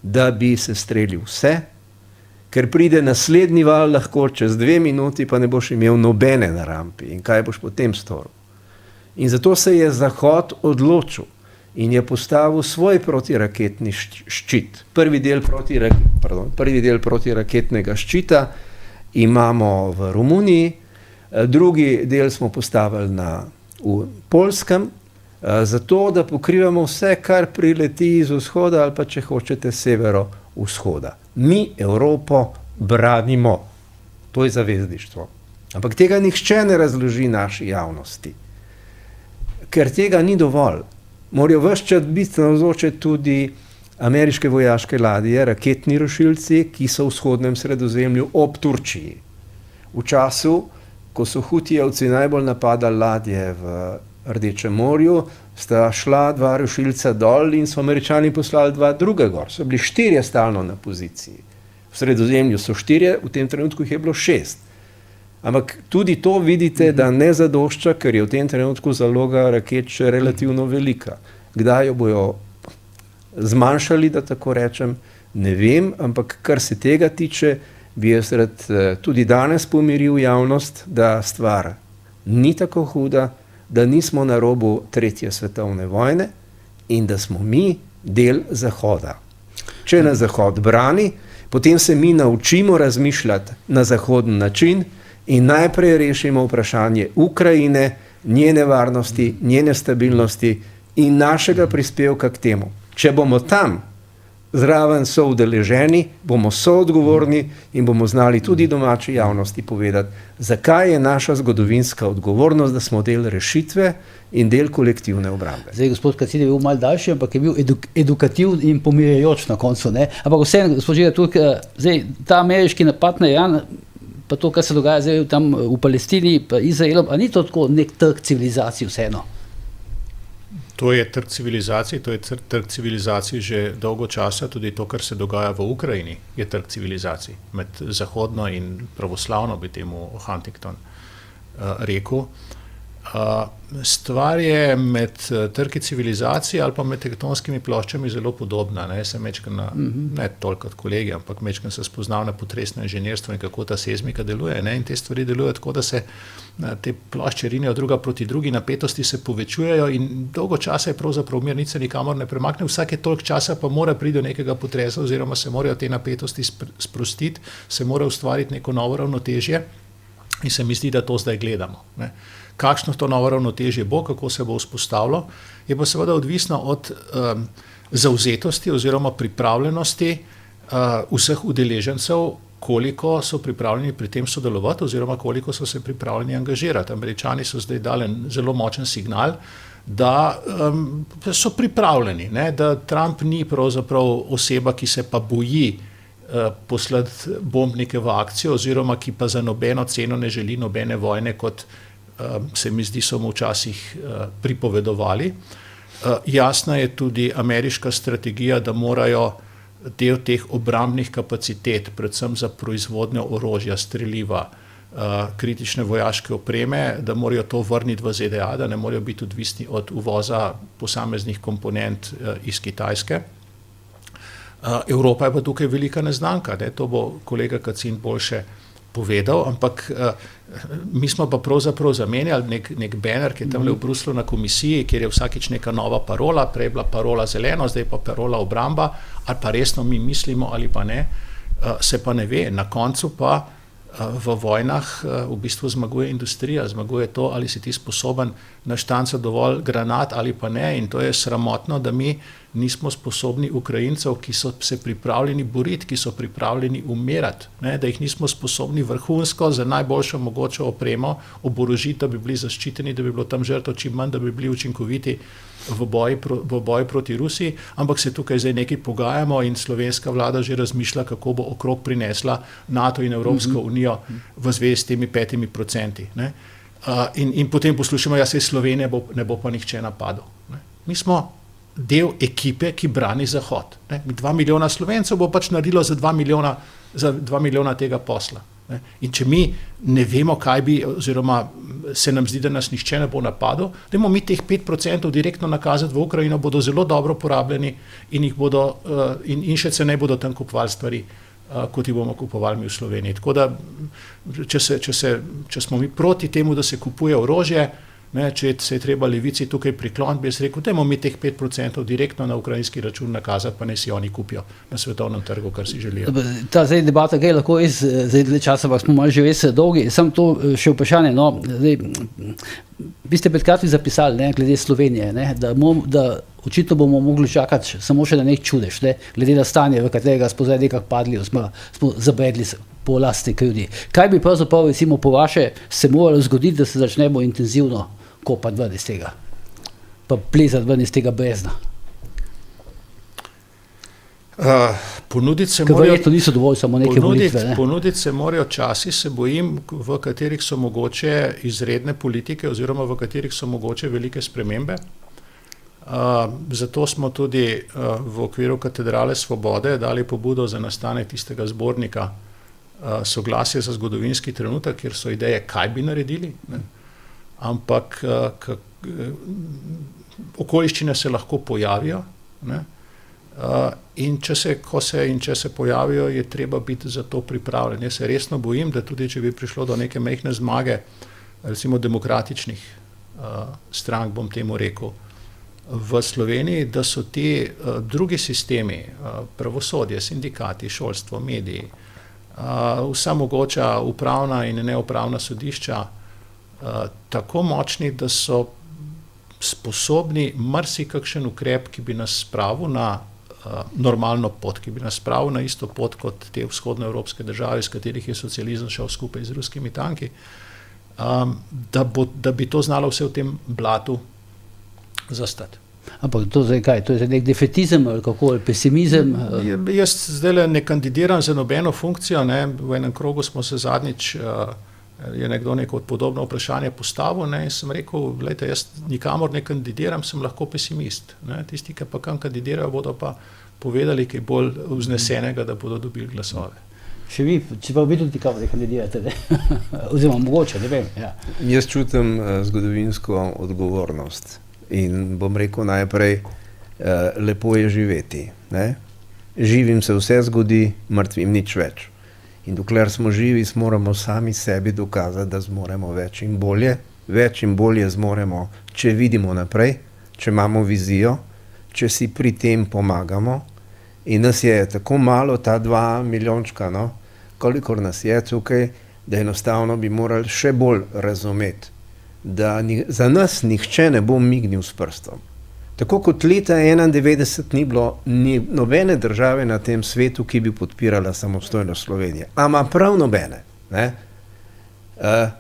Speaker 2: da bi se streljil vse, ker pride naslednji val lahko čez 2 minuti, pa ne boš imel nobene na rampi. In kaj boš potem storil? In zato se je Zahod odločil in je postavil svoj protiraketni ščit. Prvi del protiraketnega ščita imamo v Romuniji, drugi del smo postavili v Poljskem, zato da pokrivamo vse, kar prileti iz vzhoda ali pa, če hočete, severovzhoda. Mi Evropo branimo. To je zavezništvo. Ampak tega nihče ne razloži naši javnosti. Ker tega ni dovolj. Morajo ves čas biti navzoče tudi ameriške vojaške ladje, raketni rušilci, ki so v vzhodnem Sredozemlju ob Turčiji. V času, ko so Hutijevci najbolj napadali ladje v Rdečem morju, sta šla 2 rušilca dol in so Američani poslali 2 druge gor. So bili 4 stalno na poziciji. V Sredozemlju so 4, v tem trenutku jih je bilo 6. Ampak tudi to vidite, da ne zadošča, ker je v tem trenutku zaloga raket še relativno velika. Kdaj jo bojo zmanjšali, da tako rečem, ne vem, ampak kar se tega tiče, bi jaz rad tudi danes pomiril javnost, da stvar ni tako huda, da nismo na robu 3. svetovne vojne in da smo mi del Zahoda. Če nas Zahod brani, potem se mi naučimo razmišljati na zahoden način in najprej rešimo vprašanje Ukrajine, njene varnosti, njene stabilnosti in našega prispevka k temu. Če bomo tam zraven soudeleženi, bomo soodgovorni in bomo znali tudi domači javnosti povedati, zakaj je naša zgodovinska odgovornost, da smo del rešitve in del kolektivne obrambe.
Speaker 1: Zdaj, gospod Kacin je bil malo daljši, ampak je bil edukativ in pomirjajoč na koncu. Ne? Ampak vseeno, gospod Žiga, tudi, zdaj, ta ameriški napad na Iran, pa to, kar se dogaja zdaj tam v Palestini, pa Izraelom, a ni to tako nek trg civilizacij vseeno?
Speaker 3: To je trg civilizacij že dolgo časa, tudi to, kar se dogaja v Ukrajini, je trg civilizacij. Med zahodno in pravoslavno bi temu Huntington rekel. Stvar je med trgi civilizacij ali pa med tektonskimi ploščami zelo podobna. Sem ne toliko kot kolegi, ampak mečkam se spoznal na potresno inženirstvo in kako ta seizmika deluje. In te stvari delujejo tako, da se te plošče rinejo druga proti drugi, napetosti se povečujejo in dolgo časa je pravzaprav mir, nič se nikamor ne premakne, vsake toliko časa pa mora priti do nekega potresa oziroma se morajo te napetosti sprostiti, se mora ustvariti neko novo ravnotežje in se mi zdi, da to zdaj gledamo. Kakšno to novo ravnotežje bo, kako se bo vzpostavilo, je pa seveda odvisno od zavzetosti oziroma pripravljenosti vseh udeležencev, koliko so pripravljeni pri tem sodelovati oziroma koliko so se pripravljeni angažirati. Američani so zdaj dali zelo močen signal, da so pripravljeni, da Trump ni pravzaprav oseba, ki se pa boji poslati bombnike v akcijo oziroma ki pa za nobeno ceno ne želi nobene vojne, kot se mi zdi, so mu včasih pripovedovali. Jasna je tudi ameriška strategija, da morajo del teh obrambnih kapacitet, predvsem za proizvodnjo orožja, streliva, kritične vojaške opreme, da morajo to vrniti v ZDA, da ne morajo biti odvisni od uvoza posameznih komponent iz Kitajske. Evropa je pa tukaj velika neznanka, ne? To bo kolega Kacin boljše povedal, ampak mi smo pa pravzaprav zamenjali nek banner, ki je tamle v Bruslu na komisiji, kjer je vsakič neka nova parola, prej je bila parola zeleno, zdaj pa parola obramba, ali pa resno mi mislimo ali pa ne, se pa ne ve. Na koncu pa v vojnah v bistvu zmaguje industrija, zmaguje to, ali si ti sposoben naštancati dovolj granat ali pa ne, in to je sramotno, da mi nismo sposobni Ukrajincev, ki so se pripravljeni boriti, ki so pripravljeni umirati, ne, da jih nismo sposobni vrhunsko za najboljšo mogočo opremo oborožiti, da bi bili zaščiteni, da bi bilo tam žrtev čim manj, da bi bili učinkoviti v boju proti Rusiji, ampak se tukaj zdaj nekaj pogajamo in slovenska vlada že razmišlja, kako bo okrog prinesla NATO in Evropsko unijo v zvezi s temi 5%. Ne. In potem poslušamo, ja, se Slovenije ne bo pa nihče napadel. Ne. Mi smo del ekipe, ki brani Zahod. Ne. 2 milijona Slovencev bo pač naredilo za 2 milijona tega posla. Ne. In če mi ne vemo, kaj bi, oziroma se nam zdi, da nas nihče ne bo napadel, dajmo mi teh 5% direktno nakazati v Ukrajino, bodo zelo dobro porabljeni in jih bodo, in še cenej bodo tam kupovali stvari, kot jih bomo kupovali mi v Sloveniji. Tako da, če smo mi proti temu, da se kupuje orožje, ne, če se je treba levici tukaj prikloniti, bi jaz rekel, dajmo mi teh 5% direktno na ukrajinski račun nakazati, pa ne si oni kupijo na svetovnem trgu, kar si želijo.
Speaker 1: Ta zdaj debata, kaj lahko zdaj dlje časa, pa smo malo že res dolgi, samo to še vprašanje, no, zdaj, vi ste pred kratkim zapisali, ne, glede Slovenije, ne, da očitno bomo mogli čakati samo še na nek čudež, ne, glede na stanje, v katerega smo zdaj nekako padli, smo zabredli po lastni krivdi. Kaj bi pravzaprav, recimo, po vaše se moralo zgoditi, da se začnemo intenzivno kopati ven iz tega, pa plezati ven iz tega brezna?
Speaker 3: Ponuditi se
Speaker 1: morajo, niso dovolj samo neke volitve, ne?
Speaker 3: Ponuditi se morajo časi, se bojim, v katerih so mogoče izredne politike oziroma v katerih so mogoče velike spremembe. Zato smo tudi v okviru Katedrale Svobode dali pobudo za nastanek tistega zbornika Soglasje za zgodovinski trenutek, kjer so ideje, kaj bi naredili, ne? Ampak okoliščine se lahko pojavijo, ne? In če se pojavijo, je treba biti za to pripravljen. Jaz se resno bojim, da tudi če bi prišlo do neke majhne zmage, recimo demokratičnih strank, bom temu rekel, v Sloveniji, da so ti drugi sistemi, pravosodje, sindikati, šolstvo, mediji, vsa mogoča upravna in neupravna sodišča tako močni, da so sposobni marsikakšen ukrep, ki bi nas spravil na normalno pot, ki bi nas spravil na isto pot kot te vzhodnoevropske države, iz katerih je socializem šel skupaj z ruskimi tanki, da bi to znalo vse v tem blatu zastati.
Speaker 1: Ampak to zdaj kaj? To je nek defetizem ali kako, ali pesimizem?
Speaker 3: Jaz zdaj ne kandidiram za nobeno funkcijo, ne. V enem krogu smo se zadnjič, je nekdo neko podobno vprašanje postavil, ne, in sem rekel, glejte, jaz nikamor ne kandidiram, sem lahko pesimist. Ne. Tisti, ki pa kam kandidirajo, bodo pa povedali kaj bolj vznesenega, da bodo dobili glasove.
Speaker 1: Še vi, če pa vi tudi kamor ne kandidirate, ne? Oziroma mogoče, ne vem. Ja.
Speaker 2: Jaz čutim zgodovinsko odgovornost. In bom rekel najprej, lepo je živeti. Ne? Živim se vse zgodi, mrtvim nič več. In dokler smo živi, moramo sami sebi dokazati, da zmoremo več in bolje zmoremo, če vidimo naprej, če imamo vizijo, če si pri tem pomagamo. In nas je tako malo, ta 2 milijončka, no? Kolikor nas je tukaj, da enostavno bi morali še bolj razumeti, da za nas nihče ne bo mignil s prstom. Tako kot leta 1991 ni bilo nobene države na tem svetu, ki bi podpirala samostojno Slovenijo. Ama prav nobene. Ne?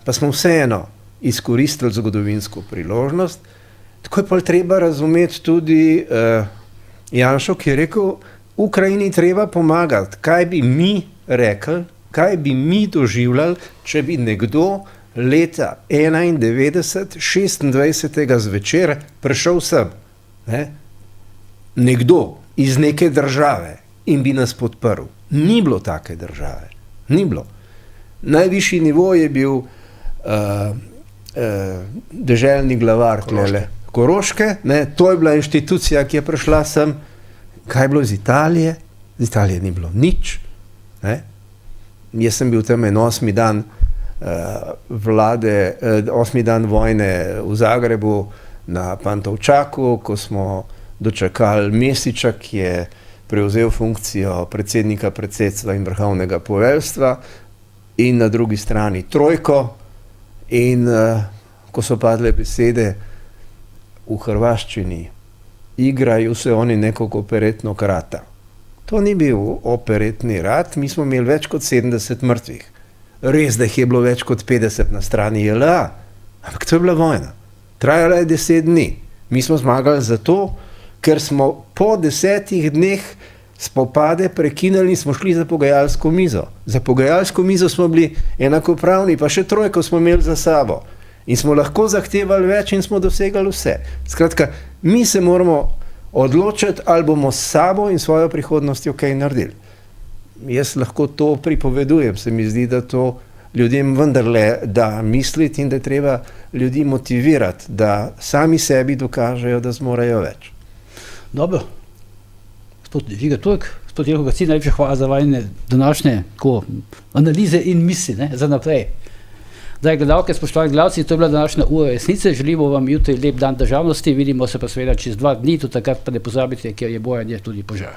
Speaker 2: Pa smo vseeno izkoristili zgodovinsko priložnost. Tako je pa treba razumeti tudi Janšo, ki je rekel, Ukrajini treba pomagati. Kaj bi mi rekli, kaj bi mi doživljali, če bi nekdo leta 1991, 26. zvečer prišel sem. Ne? Nekdo iz neke države in bi nas podprl. Ni bilo take države. Ni bilo. Najvišji nivo je bil deželni glavar tlele Koroške, ne, to je bila inštitucija, ki je prišla sem. Kaj je bilo iz Italije? Z Italije ni bilo nič. Ne. Jaz sem bil tam en 8. dan vlade, 8. dan vojne v Zagrebu na Pantovčaku, ko smo dočakali Mesiča, ki je prevzel funkcijo predsednika predsedstva in vrhovnega poveljstva, in na drugi strani trojko, in ko so padle besede v hrvaščini, igrajo se oni nekog operetnog rata. To ni bil operetni rat, mi smo imeli več kot 70 mrtvih. Res, da jih je bilo več kot 50 na strani JLA, ampak to je bila vojna. Trajala je 10 dni. Mi smo zmagali zato, ker smo po 10 dneh spopade prekinili in smo šli za pogajalsko mizo. Za pogajalsko mizo smo bili enakopravni, pa še trojko smo imeli za sabo. In smo lahko zahtevali več in smo dosegali vse. Skratka, mi se moramo odločiti, ali bomo s sabo in svojo prihodnostjo kaj naredili. Jaz lahko to pripovedujem, se mi zdi, da to ljudem vendarle da misliti in da je treba ljudi motivirati, da sami sebi dokažejo, da zmorejo več.
Speaker 1: Dobro. Gospod Žiga Turk, gospod Jelko Kacin, najlepša hvala za vajne današnje analize in misli, ne, za naprej. Zdaj, gledalke, spoštovani gledalci, to je bila današnja ura resnice. Želimo vam jutri lep dan državnosti, vidimo se pa seveda čez 2 dni, tudi takrat pa ne pozabite, ker je bojanje tudi požar.